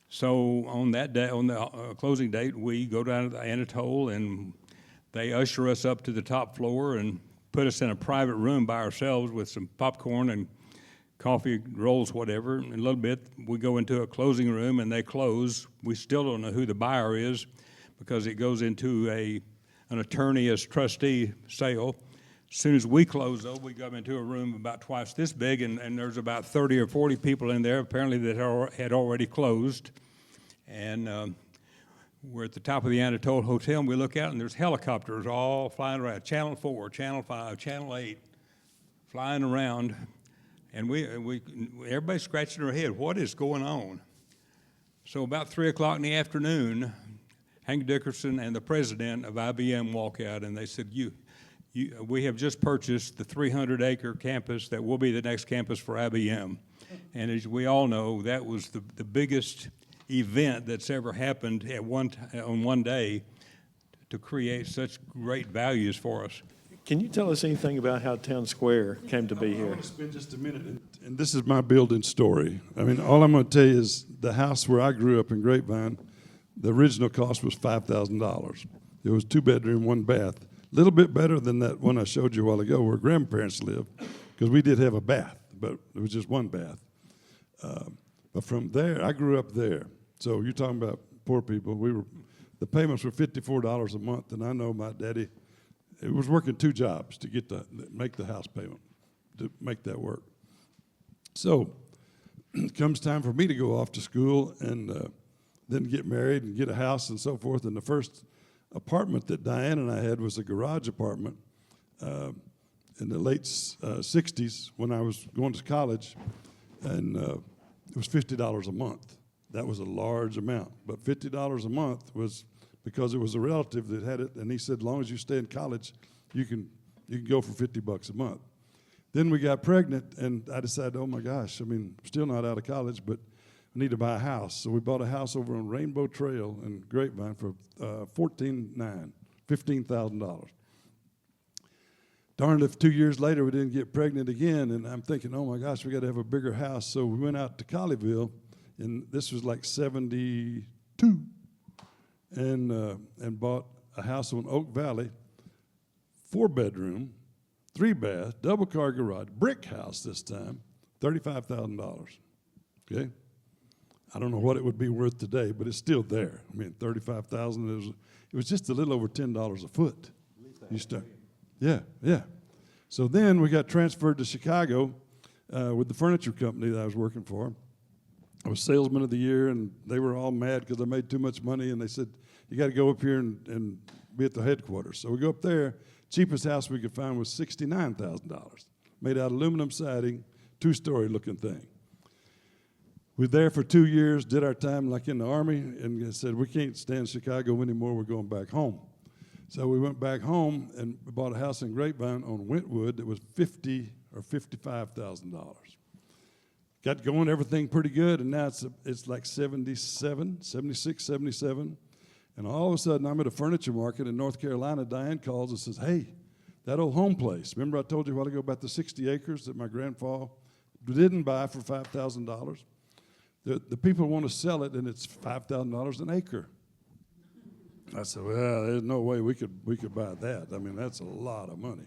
So on that day, on the closing date, we go down to the Anatole, and they usher us up to the top floor and put us in a private room by ourselves with some popcorn and coffee, rolls, whatever. In a little bit, we go into a closing room, and they close. We still don't know who the buyer is because it goes into an attorney as trustee sale. As soon as we close, though, we go into a room about twice this big, and there's about 30 or 40 people in there, apparently, that had already closed. And we're at the top of the Anatole Hotel, and we look out, and there's helicopters all flying around, Channel 4, Channel 5, Channel 8, flying around. And everybody's scratching their head, what is going on? So about 3 o'clock in the afternoon, Hank Dickerson and the president of IBM walk out, and they said, we have just purchased the 300-acre campus that will be the next campus for IBM. And as we all know, that was the biggest event that's ever happened on one day to create such great values for us. Can you tell us anything about how Town Square came to be I here? want to spend just a minute, and this is my building story. I mean, all I'm going to tell you is the house where I grew up in Grapevine, the original cost was $5,000. It was 2-bedroom, 1 bath. A little bit better than that one I showed you a while ago where grandparents lived, because we did have a bath, but it was just 1 bath. But from there, I grew up there. So you're talking about poor people. The payments were $54 a month, and I know my daddy, it was working 2 jobs to make the house payment, to make that work. So it comes time for me to go off to school and then get married and get a house and so forth. And the first apartment that Diane and I had was a garage apartment in the late 60s when I was going to college, and it was $50 a month. That was a large amount, but $50 a month was because it was a relative that had it, and he said, as long as you stay in college, you can go for $50 a month. Then we got pregnant, and I decided, oh my gosh, I mean, I'm still not out of college, but I need to buy a house. So we bought a house over on Rainbow Trail in Grapevine for $15,000. Darned if 2 years later we didn't get pregnant again, and I'm thinking, oh my gosh, we got to have a bigger house. So we went out to Colleyville, and this was like 72, and bought a house on Oak Valley, 4-bedroom, 3-bath, double-car garage, brick house this time, $35,000. Okay, I don't know what it would be worth today, but it's still there. I mean, $35,000 it was just a little over $10 a foot. You start, yeah. So then we got transferred to Chicago with the furniture company that I was working for, I was salesman of the year, and they were all mad because I made too much money, and they said, you got to go up here and be at the headquarters. So we go up there. Cheapest house we could find was $69,000, made out of aluminum siding, 2-story looking thing. We were there for 2 years, did our time like in the Army, and said, we can't stand Chicago anymore, we're going back home. So we went back home and bought a house in Grapevine on Wentwood that was $50,000 or $55,000. Got going, everything pretty good, and now it's like 76, 77. And all of a sudden, I'm at a furniture market in North Carolina. Diane calls and says, hey, that old home place, remember I told you a while ago about the 60 acres that my grandfather didn't buy for $5,000? The people want to sell it, and it's $5,000 an acre. I said, well, there's no way we could buy that. I mean, that's a lot of money.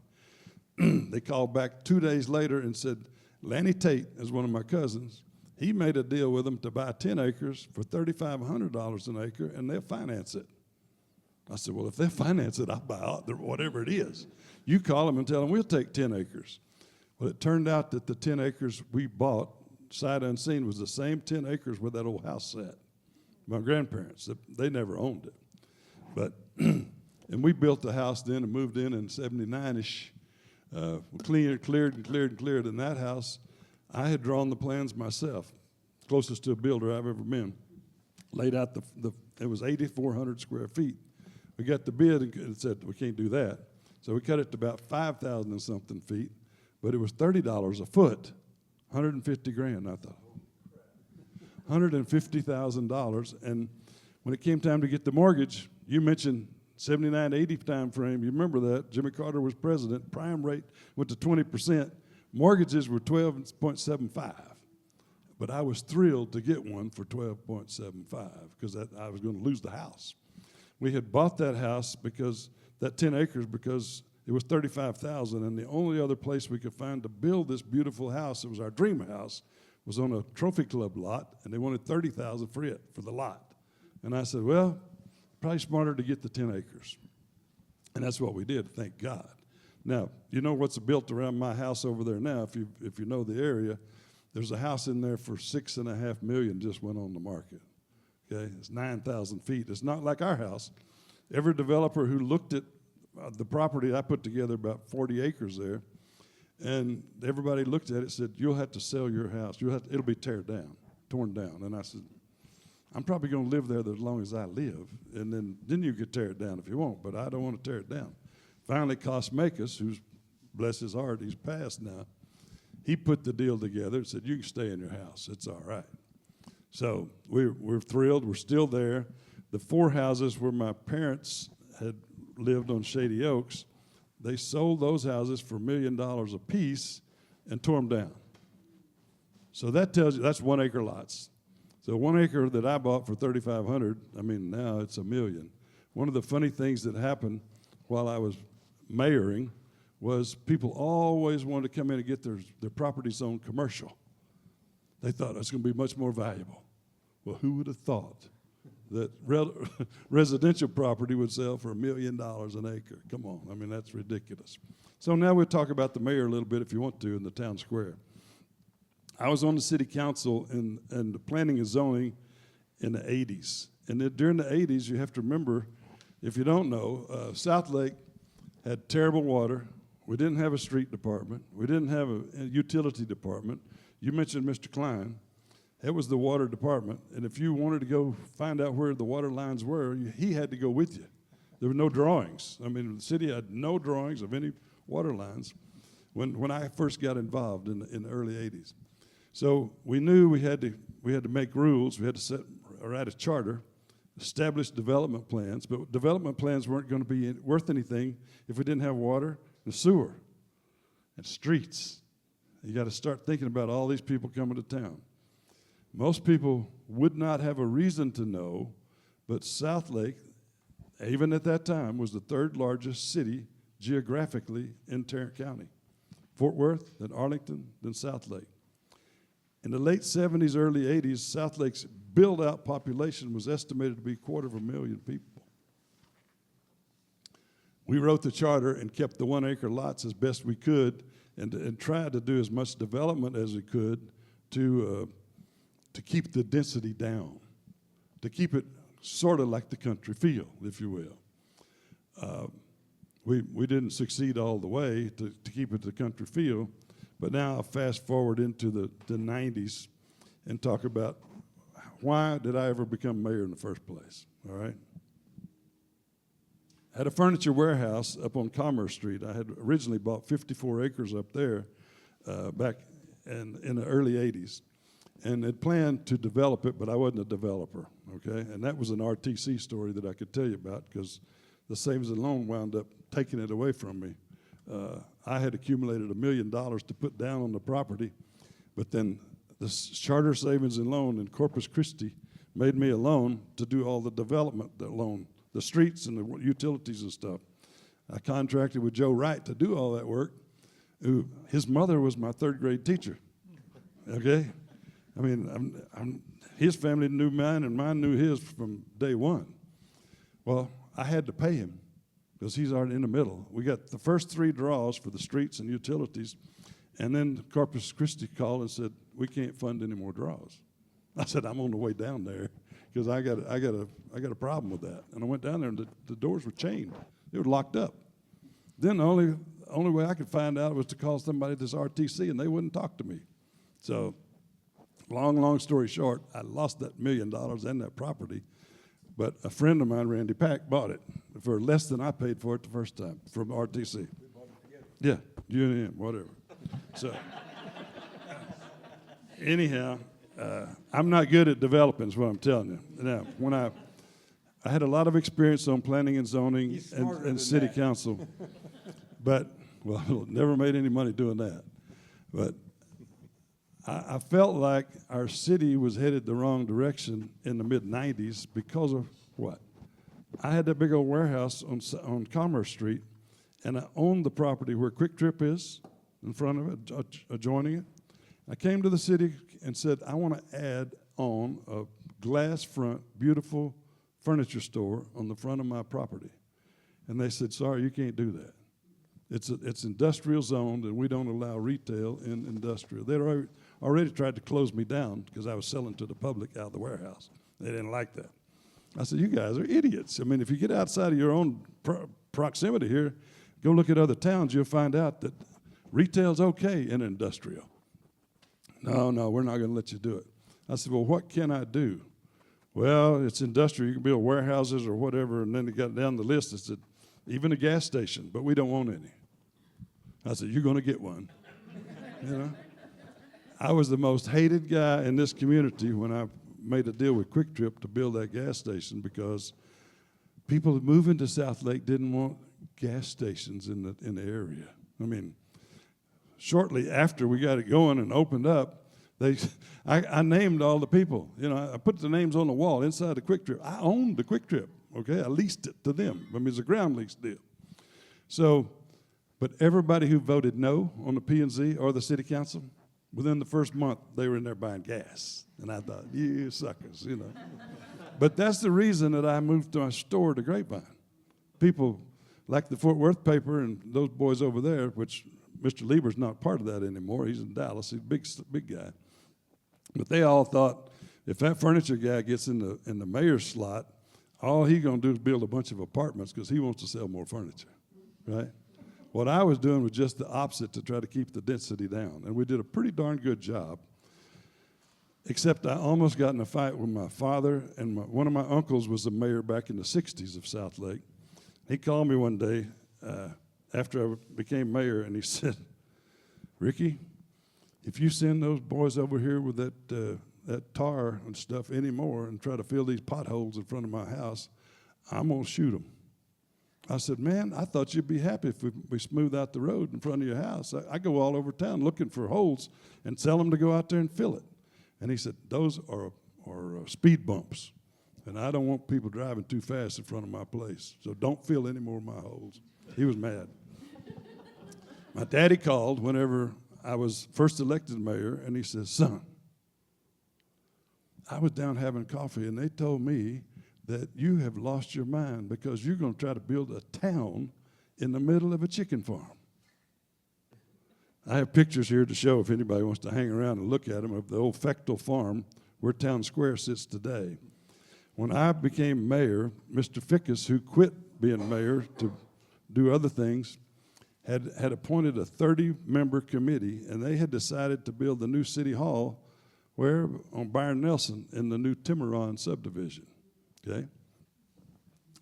They called back 2 days later and said, Lanny Tate is one of my cousins. He made a deal with them to buy 10 acres for $3,500 an acre, and they'll finance it. I said, well, if they'll finance it, I'll buy whatever it is. You call them and tell them we'll take 10 acres. Well, it turned out that the 10 acres we bought, sight unseen, was the same 10 acres where that old house sat. My grandparents, they never owned it. But, and we built the house then and moved in 79-ish. Cleared. In that house, I had drawn the plans myself, closest to a builder I've ever been. Laid out it was 8,400 square feet. We got the bid and it said, we can't do that. So we cut it to about 5,000 and something feet, but it was $30 a foot, $150,000. I thought, $150,000. And when it came time to get the mortgage, you mentioned 79 to 80 time frame. You remember that. Jimmy Carter was president. Prime rate went to 20%. Mortgages were 12.75. But I was thrilled to get one for 12.75 because I was going to lose the house. We had bought that house because that 10 acres because it was $35,000, and the only other place we could find to build this beautiful house, it was our dream house, was on a trophy club lot, and they wanted $30,000 for the lot. And I said, well, probably smarter to get the 10 acres. And that's what we did, thank God. Now, you know what's built around my house over there now, if you know the area. There's a house in there for $6.5 million just went on the market. Okay, it's 9,000 feet. It's not like our house. Every developer who looked at the property, I put together about 40 acres there, and everybody looked at it and said, you'll have to sell your house. It'll be torn down. And I said, I'm probably going to live there as long as I live, and then you could tear it down if you want, but I don't want to tear it down. Finally, Cosmakis, who's, bless his heart, he's passed now, he put the deal together and said, you can stay in your house. It's all right. So we're thrilled. We're still there. The 4 houses where my parents had lived on Shady Oaks, they sold those houses for $1 million a piece and tore them down. So that tells you, that's 1 acre lots. So 1 acre that I bought for $3,500, I mean, now it's $1 million. One of the funny things that happened while I was mayoring was people always wanted to come in and get their property zoned commercial. They thought it's going to be much more valuable. Well, who would have thought that residential property would sell for $1 million an acre? Come on, I mean, that's ridiculous. So now we'll talk about the mayor a little bit if you want to in the town square. I was on the city council and the planning and zoning in the 80s. And then during the 80s, you have to remember, if you don't know, Southlake had terrible water. We didn't have a street department. We didn't have a utility department. You mentioned Mr. Klein. That was the water department. And if you wanted to go find out where the water lines were, he had to go with you. There were no drawings. I mean, the city had no drawings of any water lines when I first got involved in the early 80s. So we knew we had to make rules. We had to write a charter, establish development plans. But development plans weren't going to be worth anything if we didn't have water and sewer and streets. You got to start thinking about all these people coming to town. Most people would not have a reason to know, but Southlake, even at that time, was the 3rd largest city geographically in Tarrant County. Fort Worth, then Arlington, then Southlake. In the late 70s, early 80s, Southlake's build-out population was estimated to be 250,000 people. We wrote the charter and kept the 1 acre lots as best we could and tried to do as much development as we could to to keep the density down, to keep it sort of like the country feel, if you will. We didn't succeed all the way to keep it the country feel, but now I'll fast forward into the 90s and talk about why did I ever become mayor in the first place, all right? I had a furniture warehouse up on Commerce Street. I had originally bought 54 acres up there back in the early 80s, and had planned to develop it, but I wasn't a developer, okay? And that was an RTC story that I could tell you about, because the savings and loan wound up taking it away from me. I had accumulated $1 million to put down on the property, but then the Charter Savings and Loan in Corpus Christi made me a loan to do all the development, the streets and the utilities and stuff. I contracted with Joe Wright to do all that work. His mother was my third grade teacher, okay? I mean, his family knew mine and mine knew his from day one. Well, I had to pay him because he's already in the middle. We got the first 3 draws for the streets and utilities, and then Corpus Christi called and said, we can't fund any more draws. I said, I'm on the way down there because I got a problem with that. And I went down there and the doors were chained. They were locked up. Then the only way I could find out was to call somebody at this RTC, and they wouldn't talk to me. So long story short, I lost that $1 million and that property. But a friend of mine, Randy Pack, bought it for less than I paid for it the first time from RTC. Yeah, UNM, whatever. So anyhow, I'm not good at developing is what I'm telling you. Now, when I had a lot of experience on planning and zoning and city council, but, well, never made any money doing that. But I felt like our city was headed the wrong direction in the mid-'90s because of what? I had that big old warehouse on Commerce Street, and I owned the property where Quick Trip is, in front of it, adjoining it. I came to the city and said, I want to add on a glass front, beautiful furniture store on the front of my property. And they said, sorry, you can't do that. It's industrial zoned, and we don't allow retail in industrial. They'd already tried to close me down because I was selling to the public out of the warehouse. They didn't like that. I said, you guys are idiots. I mean, if you get outside of your own proximity here, go look at other towns, you'll find out that retail's okay in industrial. No, we're not going to let you do it. I said, well, what can I do? Well, it's industrial. You can build warehouses or whatever. And then they got down the list and said, even a gas station, but we don't want any. I said, you're going to get one. You know? I was the most hated guy in this community when I made a deal with Quick Trip to build that gas station because people moving to Southlake didn't want gas stations in the area. I mean, shortly after we got it going and opened up, I named all the people. You know, I put the names on the wall inside the Quick Trip. I owned the Quick Trip, okay? I leased it to them. I mean, it's a ground lease deal. So, but everybody who voted no on the P&Z or the city council, within the first month, they were in there buying gas. And I thought, you suckers, you know. But that's the reason that I moved my store to Grapevine. People like the Fort Worth paper and those boys over there, which Mr. Lieber's not part of that anymore. He's in Dallas. He's a big guy. But they all thought if that furniture guy gets in the mayor's slot, all he's going to do is build a bunch of apartments because he wants to sell more furniture, right? What I was doing was just the opposite to try to keep the density down. And we did a pretty darn good job, except I almost got in a fight with my father, and one of my uncles was the mayor back in the 60s of Southlake. He called me one day after I became mayor, and he said, Ricky, if you send those boys over here with that tar and stuff anymore and try to fill these potholes in front of my house, I'm going to shoot them. I said, man, I thought you'd be happy if we smooth out the road in front of your house. I go all over town looking for holes and tell them to go out there and fill it. And he said, those are speed bumps, and I don't want people driving too fast in front of my place, so don't fill any more of my holes. He was mad. My daddy called whenever I was first elected mayor, and he says, son, I was down having coffee, and they told me that you have lost your mind because you're going to try to build a town in the middle of a chicken farm. I have pictures here to show if anybody wants to hang around and look at them of the old Fechtel farm where Town Square sits today. When I became mayor, Mr. Fickus, who quit being mayor to do other things, had appointed a 30-member committee, and they had decided to build the new city hall where? On Byron Nelson in the new Tiburon subdivision, okay?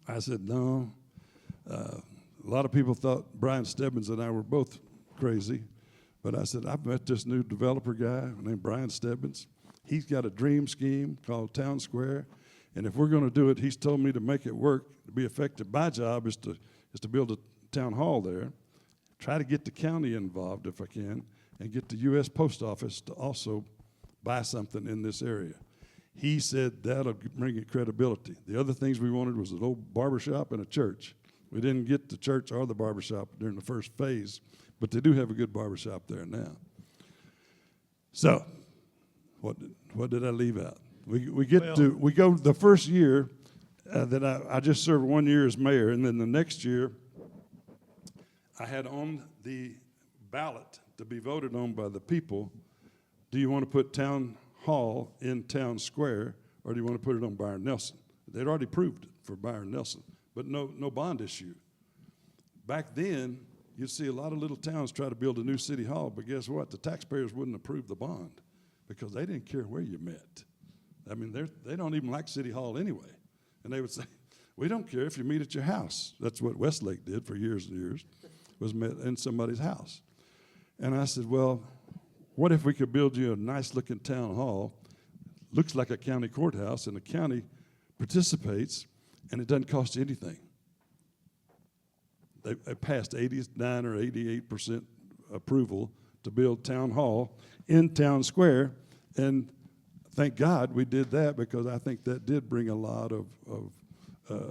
I said, no. A lot of people thought Brian Stebbins and I were both crazy, but I said, I've met this new developer guy named Brian Stebbins. He's got a dream scheme called Town Square, and if we're going to do it, he's told me to make it work, to be effective. My job is to build a town hall there, try to get the county involved if I can, and get the U.S. Post Office to also buy something in this area. He said that'll bring it credibility. The other things we wanted was an old barbershop and a church. We didn't get the church or the barbershop during the first phase, but they do have a good barbershop there now. So, what did I leave out? We go the first year that I just served 1 year as mayor, and then the next year I had on the ballot to be voted on by the people, do you want to put Town Hall in Town Square, or do you want to put it on Byron Nelson? They'd already proved it for Byron Nelson, but no bond issue. Back then, you'd see a lot of little towns try to build a new city hall, but guess what? The taxpayers wouldn't approve the bond because they didn't care where you met. I mean, they don't even like city hall anyway. And they would say, we don't care if you meet at your house. That's what Westlake did for years and years, was met in somebody's house. And I said, well, what if we could build you a nice-looking town hall, looks like a county courthouse, and the county participates, and it doesn't cost you anything? They passed 89 or 88% approval to build town hall in Town Square, and thank God we did that, because I think that did bring a lot of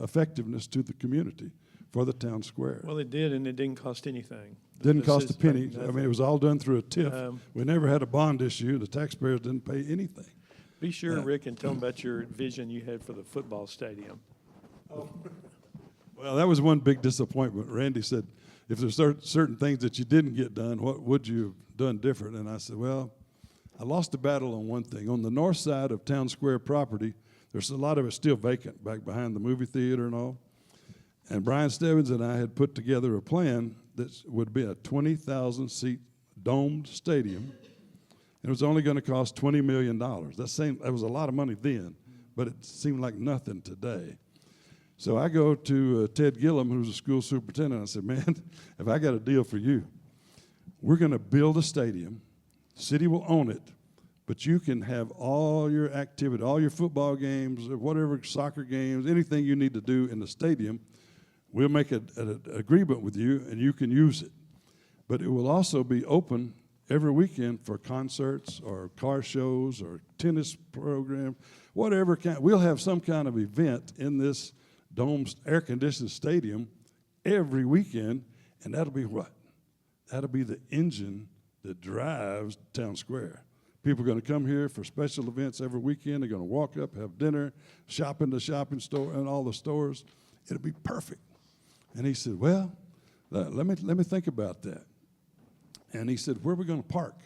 effectiveness to the community for the Town Square. Well, it did, and it didn't cost anything. Didn't cost a This is penny. I nothing. mean, it was all done through a TIF. We never had a bond issue. The taxpayers didn't pay anything. Be sure, Rick, and tell them about your vision you had for the football stadium. Well, that was one big disappointment. Randy said, if there's certain things that you didn't get done, what would you have done different? And I said, well, I lost the battle on one thing. On the north side of Town Square property, there's a lot of it still vacant back behind the movie theater and all. And Brian Stebbins and I had put together a plan that would be a 20,000-seat domed stadium. It was only going to cost $20 million. That was a lot of money then, but it seemed like nothing today. So I go to Ted Gillum, who's a school superintendent. I said, man, if I got a deal for you, we're going to build a stadium. The city will own it, but you can have all your activity, all your football games, or whatever, soccer games, anything you need to do in the stadium. We'll make an agreement with you, and you can use it. But it will also be open every weekend for concerts or car shows or tennis program, whatever kind. We'll have some kind of event in this domed, air-conditioned stadium every weekend, and that'll be what? That'll be the engine that drives Town Square. People are going to come here for special events every weekend. They're going to walk up, have dinner, shop in the shopping store and all the stores. It'll be perfect. And he said, well, let me think about that. And he said, where are we going to park?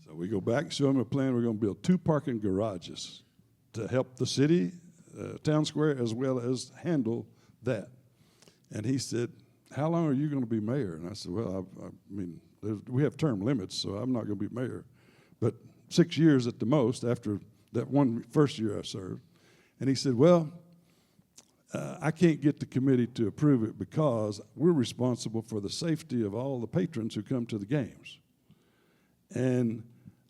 So we go back and show him a plan. We're going to build 2 parking garages to help the city, Town Square, as well as handle that. And he said, how long are you going to be mayor? And I said, well, I mean, we have term limits, so I'm not going to be mayor. But 6 years at the most after that first year I served. And he said, well, I can't get the committee to approve it because we're responsible for the safety of all the patrons who come to the games. And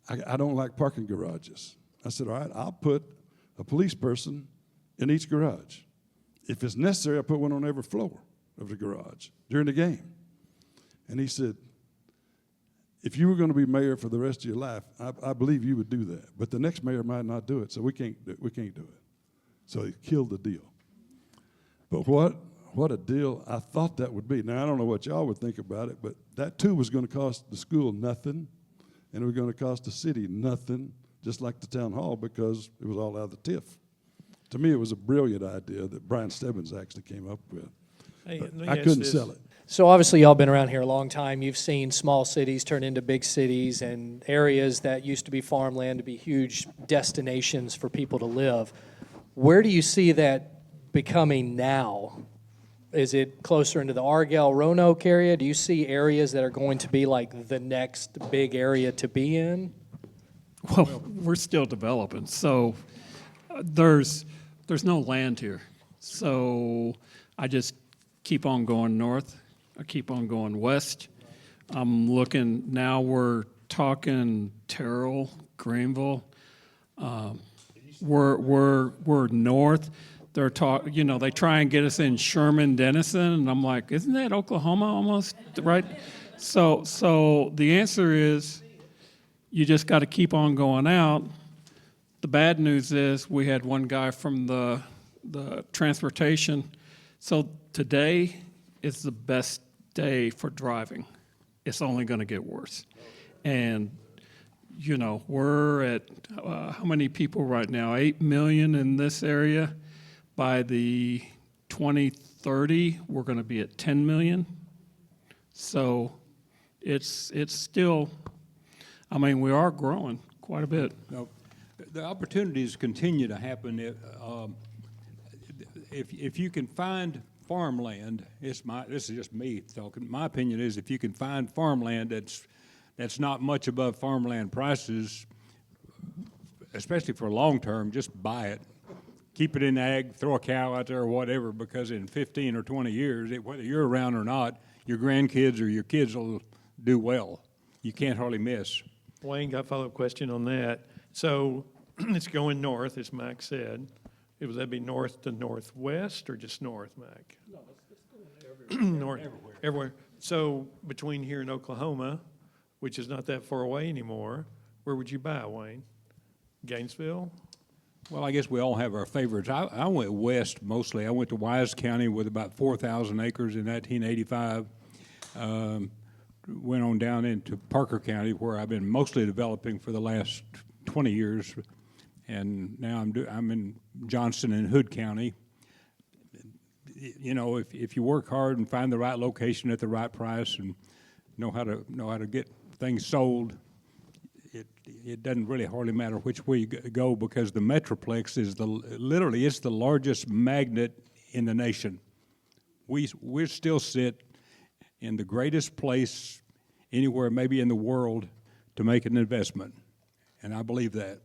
I don't like parking garages. I said, all right, I'll put a police person in each garage. If it's necessary, I'll put one on every floor of the garage during the game. And he said, if you were going to be mayor for the rest of your life, I believe you would do that. But the next mayor might not do it, so we can't do it. So he killed the deal. But what a deal I thought that would be. Now, I don't know what y'all would think about it, but that too was going to cost the school nothing, and it was going to cost the city nothing, just like the town hall, because it was all out of the TIF. To me, it was a brilliant idea that Brian Stebbins actually came up with. Hey, But let me I ask couldn't this. sell it. So obviously, y'all been around here a long time. You've seen small cities turn into big cities and areas that used to be farmland to be huge destinations for people to live. Where do you see that becoming now? Is it closer into the Argyle, Roanoke area? Do you see areas that are going to be like the next big area to be in? Well, we're still developing, so there's no land here. So I just keep on going north. I keep on going west. I'm looking, now we're talking Terrell, Greenville. We're north. They're they try and get us in Sherman, Denison, and I'm like, isn't that Oklahoma almost, right? So the answer is, you just got to keep on going out. The bad news is we had one guy from the transportation. So today is the best day for driving. It's only going to get worse. And, we're at how many people right now? 8 million in this area. By the 2030, we're going to be at 10 million. So it's still, we are growing quite a bit. No, the opportunities continue to happen. If you can find farmland, this is just me talking. My opinion is if you can find farmland that's not much above farmland prices, especially for long term, just buy it. Keep it in ag, throw a cow out there or whatever, because in 15 or 20 years, whether you're around or not, your grandkids or your kids will do well. You can't hardly miss. Wayne, got a follow-up question on that. So it's going north, as Mike said. Would that be north to northwest or just north, Mike? No, it's going north, everywhere. So between here and Oklahoma, which is not that far away anymore, where would you buy, Wayne? Gainesville? Well, I guess we all have our favorites. I went west mostly. I went to Wise County with about 4,000 acres in 1985. Went on down into Parker County, where I've been mostly developing for the last 20 years, and now I'm in Johnston and Hood County. If you work hard and find the right location at the right price and know how to get things sold, it doesn't really hardly matter which way you go, because the Metroplex is it's the largest magnet in the nation. We still sit in the greatest place anywhere maybe in the world to make an investment, and I believe that.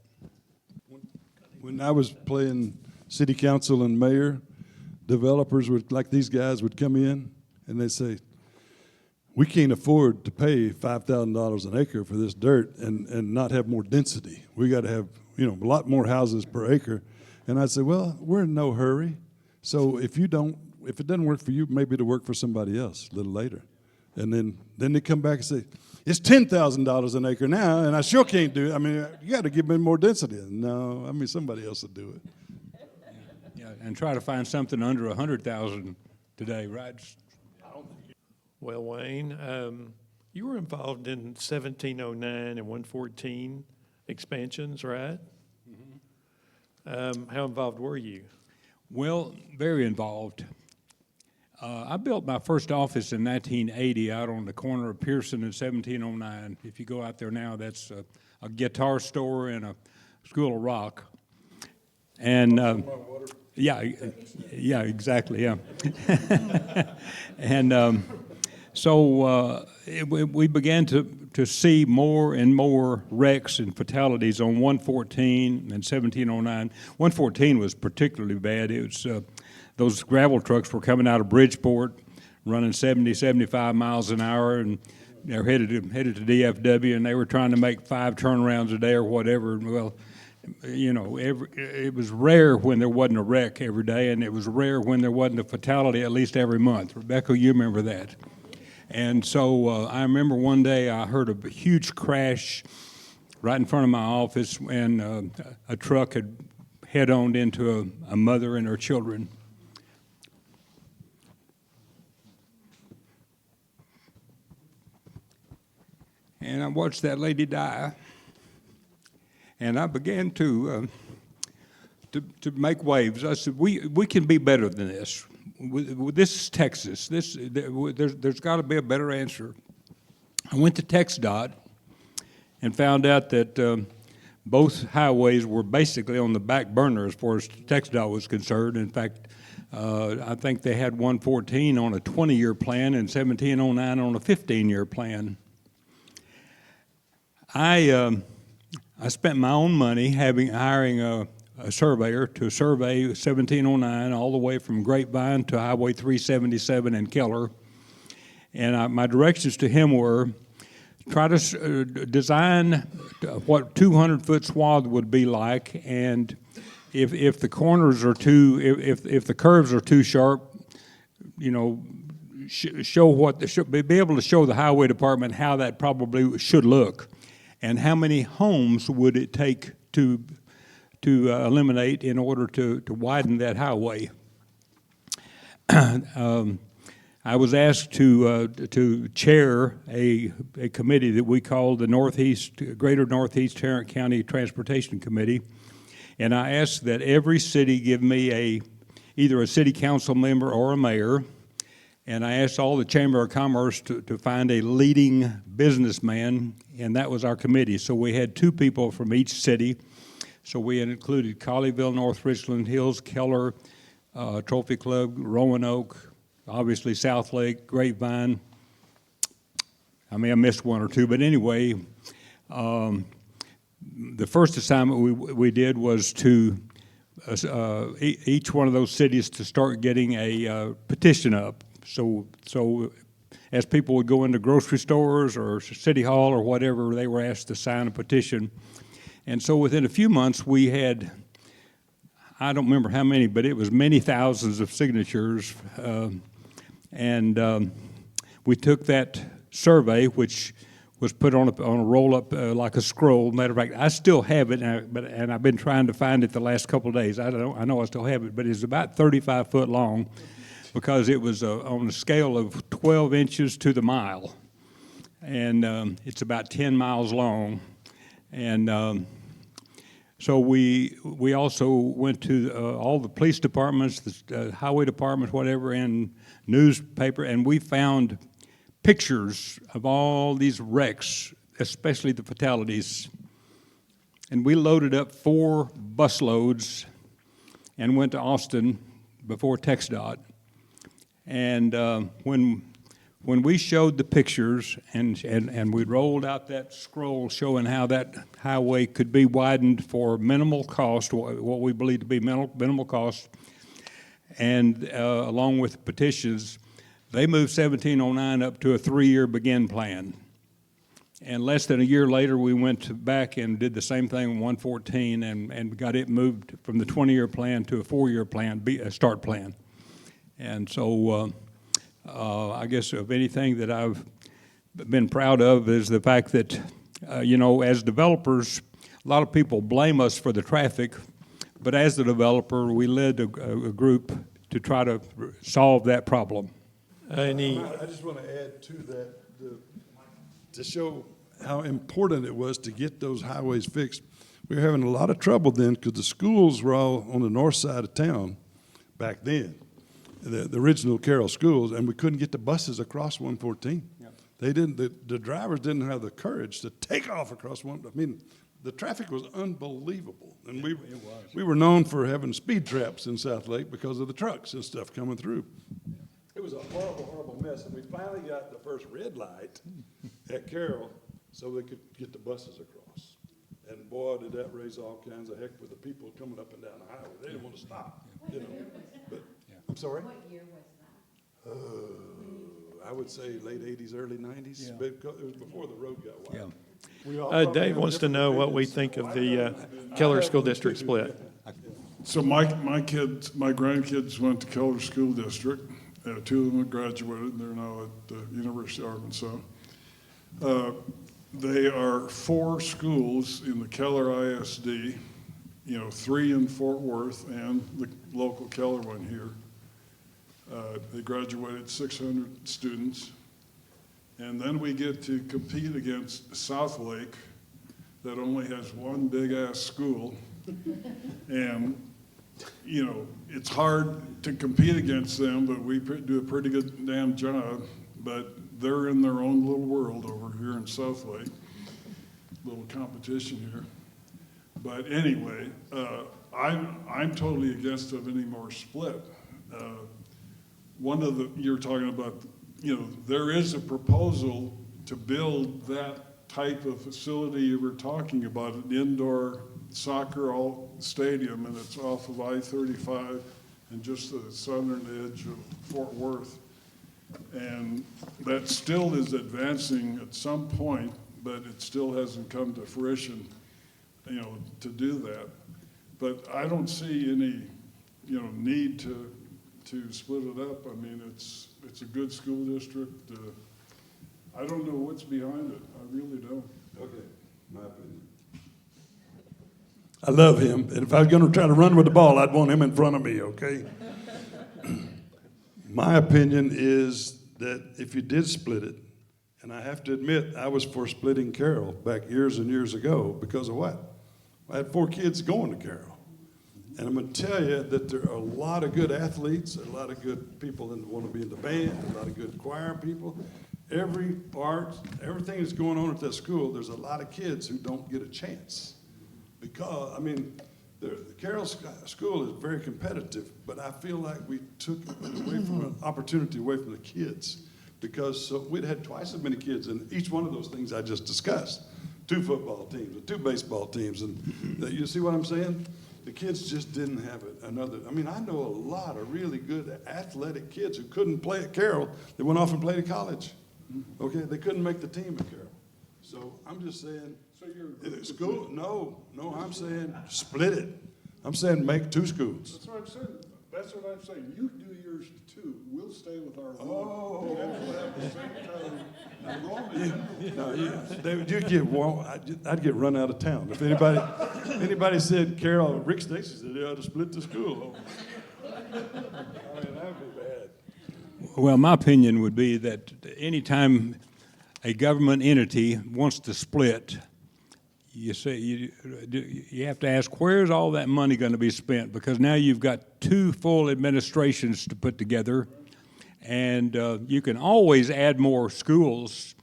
When I was playing city council and mayor, developers like these guys would come in and they'd say, we can't afford to pay $5,000 an acre for this dirt and not have more density. We got to have, a lot more houses per acre. And I'd say, well, we're in no hurry. So if it doesn't work for you, maybe it'll work for somebody else a little later. And then they come back and say, it's $10,000 an acre now, and I sure can't do it. You got to give me more density. No, somebody else will do it. Yeah, and try to find something under 100,000 today, right? Well, Wayne, you were involved in 1709 and 114 expansions, right? Mm-hmm. How involved were you? Well, very involved. I built my first office in 1980 out on the corner of Pearson and 1709. If you go out there now, that's a guitar store and a school of rock. And yeah, exactly, yeah. And so we began to see more and more wrecks and fatalities on 114 and 1709. 114 was particularly bad. It was those gravel trucks were coming out of Bridgeport, running 70, 75 miles an hour, and they're headed to DFW, and they were trying to make 5 turnarounds a day or whatever. Well, it was rare when there wasn't a wreck every day, and it was rare when there wasn't a fatality at least every month. Rebecca, you remember that. And so I remember one day I heard a huge crash right in front of my office, and a truck had head-on into a mother and her children. And I watched that lady die, and I began to make waves. I said, we can be better than this. this is Texas. There's got to be a better answer. I went to TxDOT and found out that both highways were basically on the back burner as far as TxDOT was concerned. In fact, I think they had 114 on a 20-year plan and 1709 on a 15-year plan. I spent my own money hiring a surveyor to survey 1709 all the way from Grapevine to Highway 377 in Keller. And my directions to him were, try to design what 200-foot swath would be like, and if the corners are if the curves are too sharp, you know, be able to show the highway department how that probably should look, and how many homes would it take to eliminate in order to widen that highway. I was asked to chair a committee that we call the Greater Northeast Tarrant County Transportation Committee, and I asked that every city give me either a city council member or a mayor, and I asked all the Chamber of Commerce to find a leading businessman, and that was our committee. So we had 2 people from each city. So we had included Colleyville, North Richland Hills, Keller, Trophy Club, Roanoke, obviously Southlake, Grapevine. I may have missed 1 or 2, but anyway, the first assignment we did was to each one of those cities to start getting a petition up. So as people would go into grocery stores or City Hall or whatever, they were asked to sign a petition. And so within a few months, we had, I don't remember how many, but it was many thousands of signatures. And we took that survey, which was put on a roll-up like a scroll. Matter of fact, I still have it, and I've been trying to find it the last couple of days. I know I still have it, but it's about 35 foot long, because it was on a scale of 12 inches to the mile, and it's about 10 miles long. And so we also went to all the police departments, the highway departments, whatever, and newspaper, and we found pictures of all these wrecks, especially the fatalities. And we loaded up 4 busloads and went to Austin before TxDOT. And when we showed the pictures and we rolled out that scroll showing how that highway could be widened for minimal cost, what we believe to be minimal cost, and along with petitions, they moved 1709 up to a 3-year begin plan. And less than a year later, we went back and did the same thing in 114 and got it moved from the 20-year plan to a 4-year plan, a start plan. And so I guess of anything that I've been proud of is the fact that, as developers, a lot of people blame us for the traffic, but as the developer, we led a group to try to solve that problem. I just want to add to that, to show how important it was to get those highways fixed. We were having a lot of trouble then because the schools were all on the north side of town back then, the original Carroll schools, and we couldn't get the buses across 114. Yep. They didn't. The drivers didn't have the courage to take off across one. I mean, the traffic was unbelievable, and we were known for having speed traps in Southlake because of the trucks and stuff coming through. It was a horrible, horrible mess, and we finally got the first red light at Carroll so they could get the buses across. And boy, did that raise all kinds of heck with the people coming up and down the highway. They didn't want to stop, But I'm sorry? What year was that? I would say late 80s, early 90s. Yeah. But it was before the road got wide. Yeah. We all Dave wants to know what we think of the Keller School District split. So my grandkids went to Keller School District. 2 of them have graduated. They're now at the University of Arkansas. They are 4 schools in the Keller ISD, 3 in Fort Worth and the local Keller one here. They graduated 600 students. And then we get to compete against Southlake that only has one big-ass school. And you know, it's hard to compete against them, but we do a pretty good damn job. But they're in their own little world over here in Southlake. Little competition here. But anyway, I'm totally against of any more split. One of the, you're talking about, you know, there is a proposal to build that type of facility you were talking about, an indoor soccer stadium, and it's off of I-35 and just the southern edge of Fort Worth. And that still is advancing at some point, but it still hasn't come to fruition, you know, to do that. But I don't see any, you know, need to split it up. I mean, it's a good school district. I don't know what's behind it. I really don't. Okay, my opinion. I love him, and if I was going to try to run with the ball, I'd want him in front of me, okay? My opinion is that if you did split it, and I have to admit, I was for splitting Carroll back years and years ago because of what? I had 4 kids going to Carroll. And I'm going to tell you that there are a lot of good athletes, a lot of good people that want to be in the band, a lot of good choir people. Every art, everything that's going on at that school, there's a lot of kids who don't get a chance. Because, I mean, the Carroll School is very competitive, but I feel like we took away from an opportunity away from the kids. Because we'd had twice as many kids in each one of those things I just discussed. 2 football teams and 2 baseball teams. And you see what I'm saying? The kids just didn't have it. I know a lot of really good athletic kids who couldn't play at Carroll. They went off and played at college. Okay, they couldn't make the team at Carroll. So I'm just saying, So you're school, no, I'm saying split it. I'm saying make 2 schools. That's what I'm saying. That's what I'm saying. You do yours too. We'll stay with our one. Oh. And we'll have the same kind of enrollment. David, you'd get I'd get run out of town. If anybody said Carroll, Rick Stacy said they ought to split the school. I mean, that'd be bad. Well, my opinion would be that anytime a government entity wants to split, you say you have to ask, where's all that money going to be spent? Because now you've got 2 full administrations to put together, and you can always add more schools,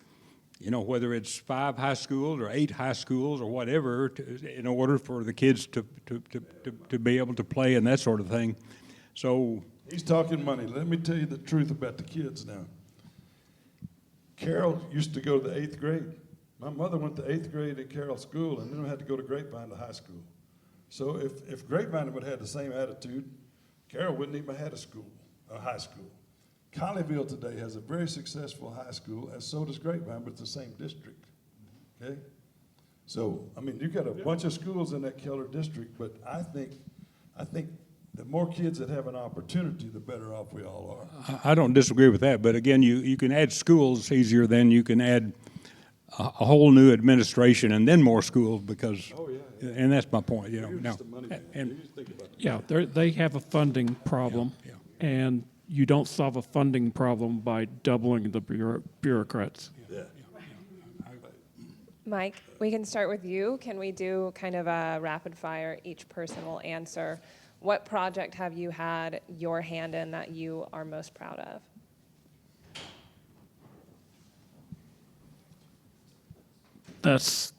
you know, whether it's 5 high schools or 8 high schools or whatever, in order for the kids to be able to play and that sort of thing. So He's talking money. Let me tell you the truth about the kids now. Carroll used to go to the 8th grade. My mother went to 8th grade at Carroll School and then had to go to Grapevine to high school. So if Grapevine would have had the same attitude, Carroll wouldn't even have had a high school. Colleyville today has a very successful high school, as so does Grapevine, but it's the same district. Okay? So, I mean, you've got a bunch of schools in that Keller district, but I think the more kids that have an opportunity, the better off we all are. I don't disagree with that, but again, you can add schools easier than you can add a whole new administration and then more schools because, and that's my point, you know. You're Now, just a money man. and You just think about it. Yeah, they have a funding problem, and you don't solve a funding problem by doubling the bureaucrats. Yeah. Mike, we can start with you. Can we do kind of a rapid fire? Each person will answer. What project have you had your hand in that you are most proud of? That's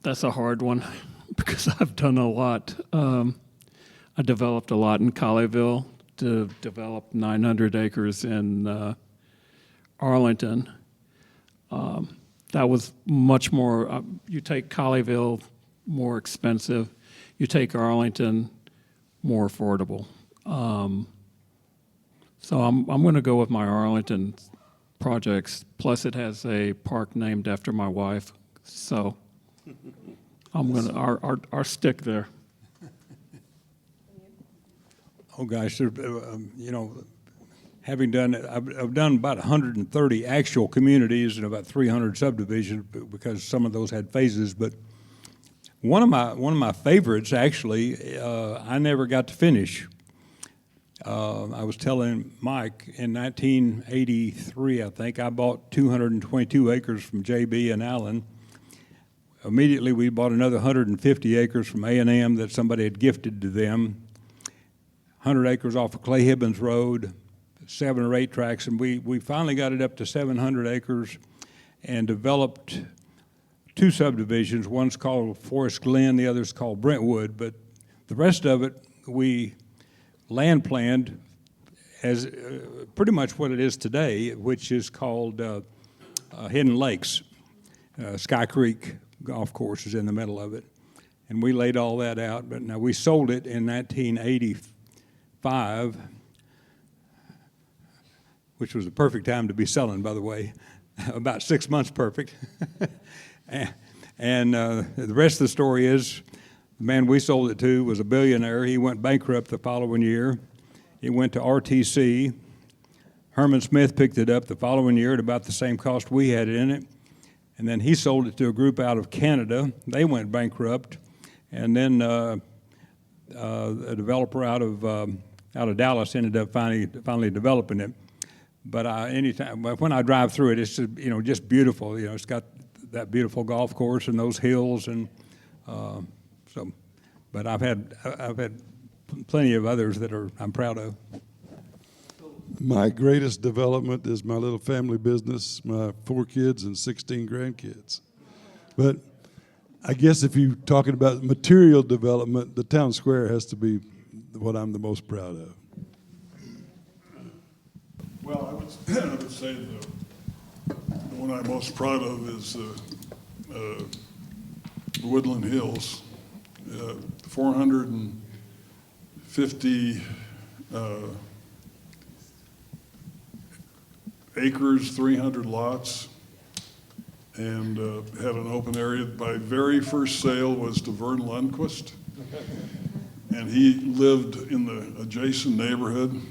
a hard one because I've done a lot. I developed a lot in Colleyville, developed 900 acres in Arlington. That was much more, you take Colleyville, more expensive. You take Arlington, more affordable. So I'm going to go with my Arlington projects. Plus, it has a park named after my wife. So I'm going to our stick there. oh gosh, you know, having done it, I've done about 130 actual communities and about 300 subdivisions because some of those had phases. But one of my favorites, actually, I never got to finish. I was telling Mike in 1983, I think, I bought 222 acres from J.B. and Allen. Immediately, we bought another 150 acres from A&M that somebody had gifted to them. 100 acres off of Clay Hibbins Road, 7 or 8 tracks, and we finally got it up to 700 acres and developed 2 subdivisions. One's called Forest Glen, the other's called Brentwood, but the rest of it we land planned as pretty much what it is today, which is called Hidden Lakes. Sky Creek Golf Course is in the middle of it. And we laid all that out, but now we sold it in 1985, which was the perfect time to be selling, by the way, about 6 months perfect. and the rest of the story is the man we sold it to was a billionaire. He went bankrupt the following year. It went to RTC. Herman Smith picked it up the following year at about the same cost we had it in it. And then he sold it to a group out of Canada. They went bankrupt. And then a developer out of Dallas ended up finally developing it. But when I drive through it, it's just beautiful. It's got that beautiful golf course and those hills, and so. But I've had plenty of others that I'm proud of. My greatest development is my little family business, my 4 kids and 16 grandkids. But I guess if you're talking about material development, the town square has to be what I'm the most proud of. Well, I would say the one I'm most proud of is Woodland Hills, 450 acres, 300 lots, and had an open area. My very first sale was to Vern Lundquist, and he lived in the adjacent neighborhood,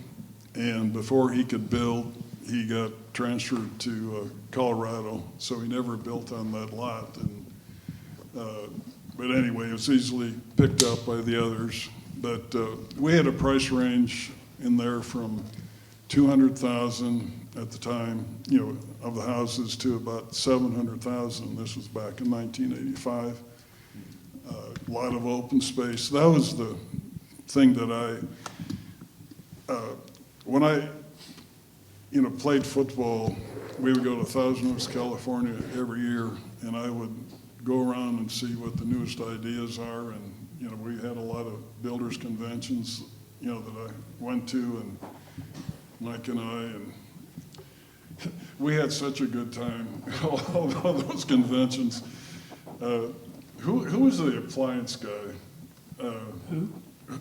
and before he could build, he got transferred to Colorado, so he never built on that lot. And but anyway, it was easily picked up by the others. But we had a price range in there from 200,000 at the time, of the houses, to about 700,000. This was back in 1985. A lot of open space. That was the thing that when I, played football, we would go to Thousand Oaks, California every year, and I would go around and see what the newest ideas are. And, we had a lot of builders conventions, that I went to, and Mike and I, and we had such a good time, all those conventions. Who was the appliance guy? Who?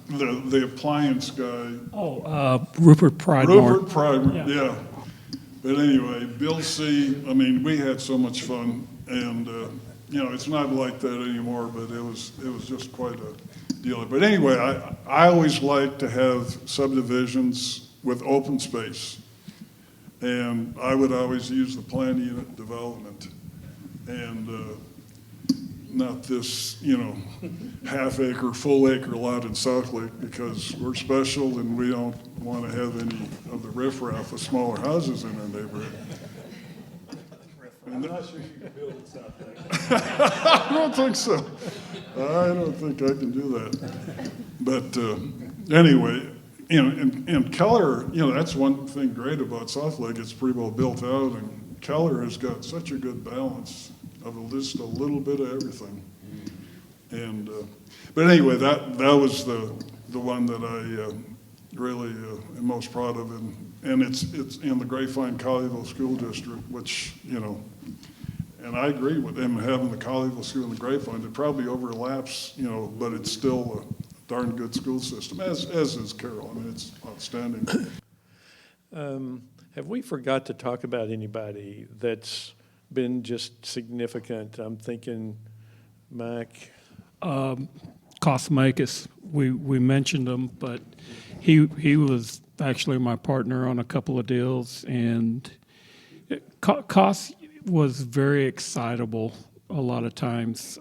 The appliance guy. Oh, Rupert Pridemore. Rupert Pridemore, yeah. But anyway, Bill C., we had so much fun, and it's not like that anymore, but it was just quite a deal. But anyway, I always like to have subdivisions with open space, and I would always use the planned unit development, and not this, half acre, full acre lot in Southlake, because we're special and we don't want to have any of the riffraff of smaller houses in our neighborhood. I'm not sure you can build in Southlake. I don't think so. I don't think I can do that. But anyway, and Keller, that's one thing great about Southlake. It's pretty well built out, and Keller has got such a good balance of just a little bit of everything. And but anyway, that was the one that I really am most proud of, and it's in the Grapevine Colleyville School District, which and I agree with them having the Colleyville School and the Grapevine. It probably overlaps, but it's still a darn good school system, as is Carroll. It's outstanding. Have we forgot to talk about anybody that's been just significant? I'm thinking, Mike. Cosmakis, we mentioned him, but he was actually my partner on a couple of deals, and Cos was very excitable a lot of times.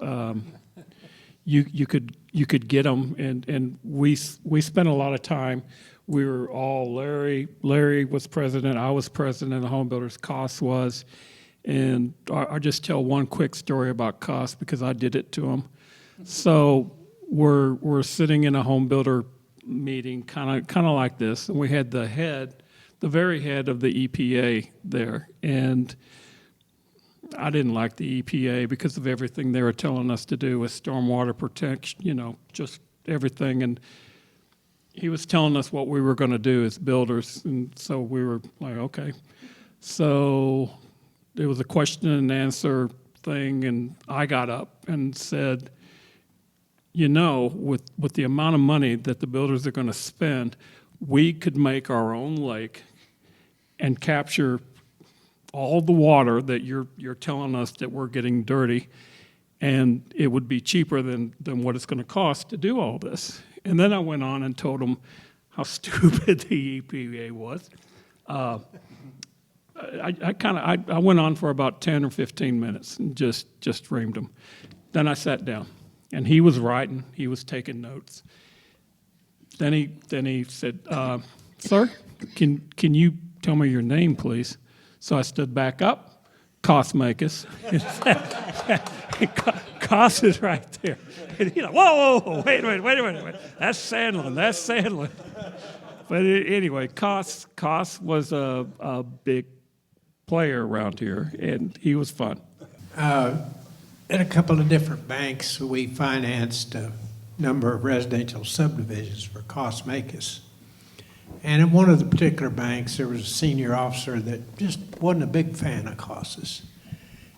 You could get him, and we spent a lot of time. We were all Larry was president, I was president of the Home Builders, Cos was. And I'll just tell one quick story about Cos because I did it to him. So we're sitting in a home builder meeting, kind of like this, and we had the very head of the EPA there, and I didn't like the EPA because of everything they were telling us to do with stormwater protection, just everything, and he was telling us what we were going to do as builders, and so we were like, okay. So there was a question and answer thing, and I got up and said, with the amount of money that the builders are going to spend, we could make our own lake and capture all the water that you're telling us that we're getting dirty, and it would be cheaper than what it's going to cost to do all this. And then I went on and told them how stupid the EPA was. I went on for about 10 or 15 minutes and just reamed them. Then I sat down, and he was writing, he was taking notes. Then he said, "Sir, can you tell me your name, please?" So I stood back up, Cosmakis. Cos is right there. And he's like, whoa, wait a minute. That's Sandlin. But anyway, Cos was a big player around here, and he was fun. At a couple of different banks, we financed a number of residential subdivisions for Cosmakis. And at one of the particular banks, there was a senior officer that just wasn't a big fan of Cos's.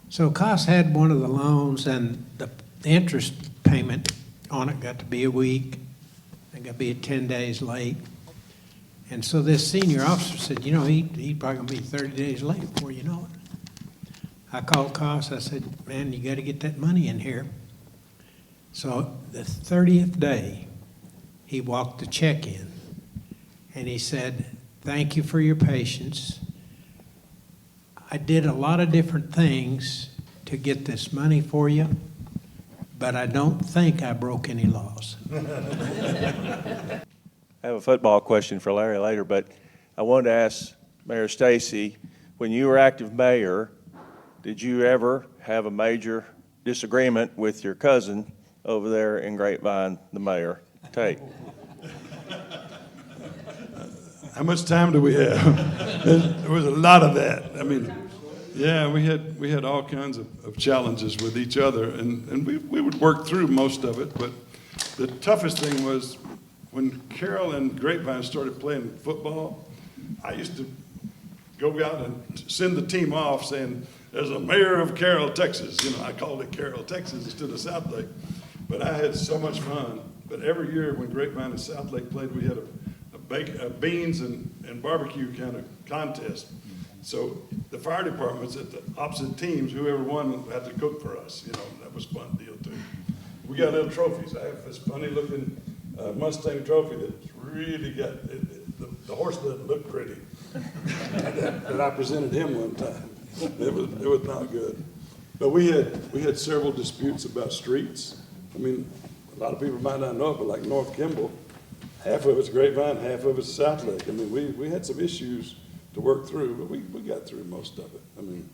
So Cos had one of the loans, and the interest payment on it got to be a week. It got to be 10 days late. And so this senior officer said, he's probably going to be 30 days late before you know it. I called Cos. I said, man, you got to get that money in here. So the 30th day, he walked the check in, and he said, thank you for your patience. I did a lot of different things to get this money for you, but I don't think I broke any laws. I have a football question for Larry later, but I wanted to ask Mayor Stacy, when you were active mayor, did you ever have a major disagreement with your cousin over there in Grapevine, the mayor, Tate? How much time do we have? There was a lot of that. I mean, yeah, we had all kinds of challenges with each other, and we would work through most of it, but the toughest thing was when Carroll and Grapevine started playing football. I used to go out and send the team off saying, there's a mayor of Carroll, Texas. I called it Carroll, Texas instead of Southlake. But I had so much fun. But every year when Grapevine and Southlake played, we had a beans and barbecue kind of contest. So the fire departments at the opposite teams, whoever won had to cook for us. That was a fun deal too. We got little trophies. I have this funny looking Mustang trophy that's really got, the horse doesn't look pretty. that I presented him one time. It was not good. But we had several disputes about streets. I mean, a lot of people might not know it, but like North Kimball, half of it's Grapevine, half of it's Southlake. I mean, we had some issues to work through, but we got through most of it. I mean,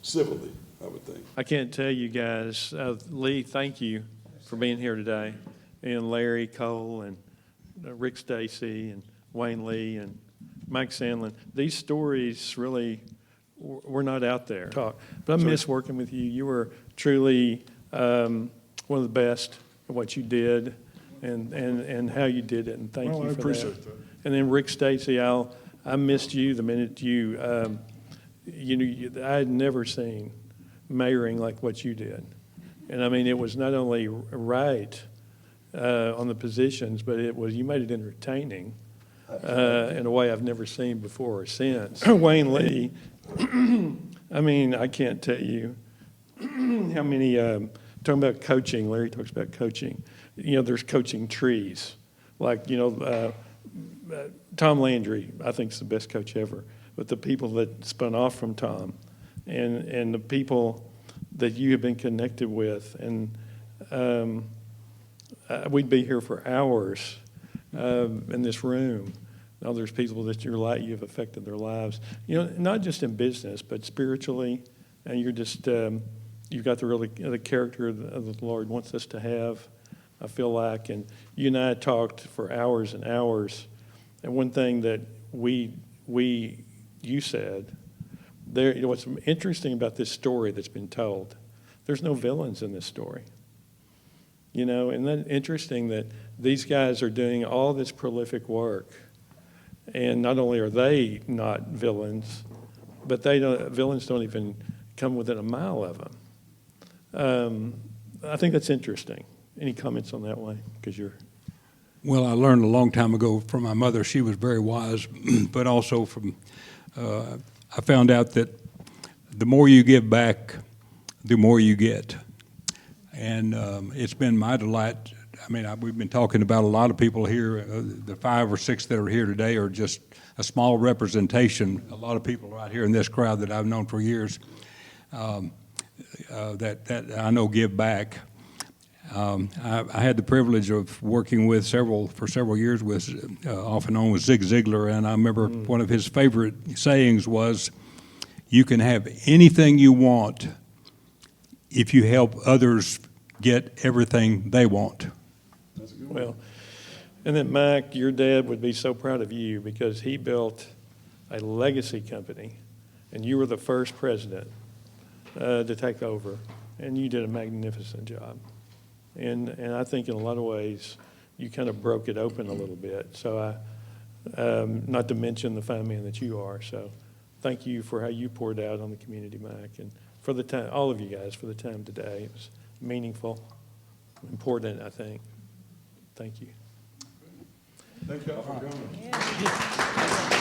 civilly, I would think. I can't tell you guys, Lee, thank you for being here today. And Larry Cole and Rick Stacy and Wayne Lee and Mike Sandlin. These stories really were not out there. But I miss working with you. You were truly one of the best at what you did and how you did it. And thank you for that. I appreciate that. And then Rick Stacy, I missed you the minute I had never seen mayoring like what you did. And I mean, it was not only right on the positions, but you made it entertaining in a way I've never seen before or since. Wayne Lee, I mean, I can't tell you how many, talking about coaching, Larry talks about coaching. There's coaching trees. Like, Tom Landry, I think, is the best coach ever. But the people that spun off from Tom and the people that you have been connected with, and we'd be here for hours in this room. Now there's people that you've affected their lives, not just in business, but spiritually. And you're just, you've got the character of the Lord wants us to have. I feel like. And you and I talked for hours and hours. And one thing that you said, what's interesting about this story that's been told, there's no villains in this story. You know, isn't that interesting that these guys are doing all this prolific work, and not only are they not villains, but villains don't even come within a mile of them. I think that's interesting. Any comments on that one? Because you're... Well, I learned a long time ago from my mother. She was very wise, but also from, I found out that the more you give back, the more you get. And it's been my delight. I mean, we've been talking about a lot of people here. The 5 or 6 that are here today are just a small representation. A lot of people right here in this crowd that I've known for years that I know give back. I had the privilege of working with for several years with, off and on with Zig Ziglar, and I remember one of his favorite sayings was, "You can have anything you want if you help others get everything they want." Well, and then Mike, your dad would be so proud of you because he built a legacy company, and you were the first president to take over, and you did a magnificent job. And I think in a lot of ways, you kind of broke it open a little bit. So not to mention the fine man that you are. So thank you for how you poured out on the community, Mike, and for the time, all of you guys, for the time today. It was meaningful, important, I think. Thank you. Thank y'all for coming.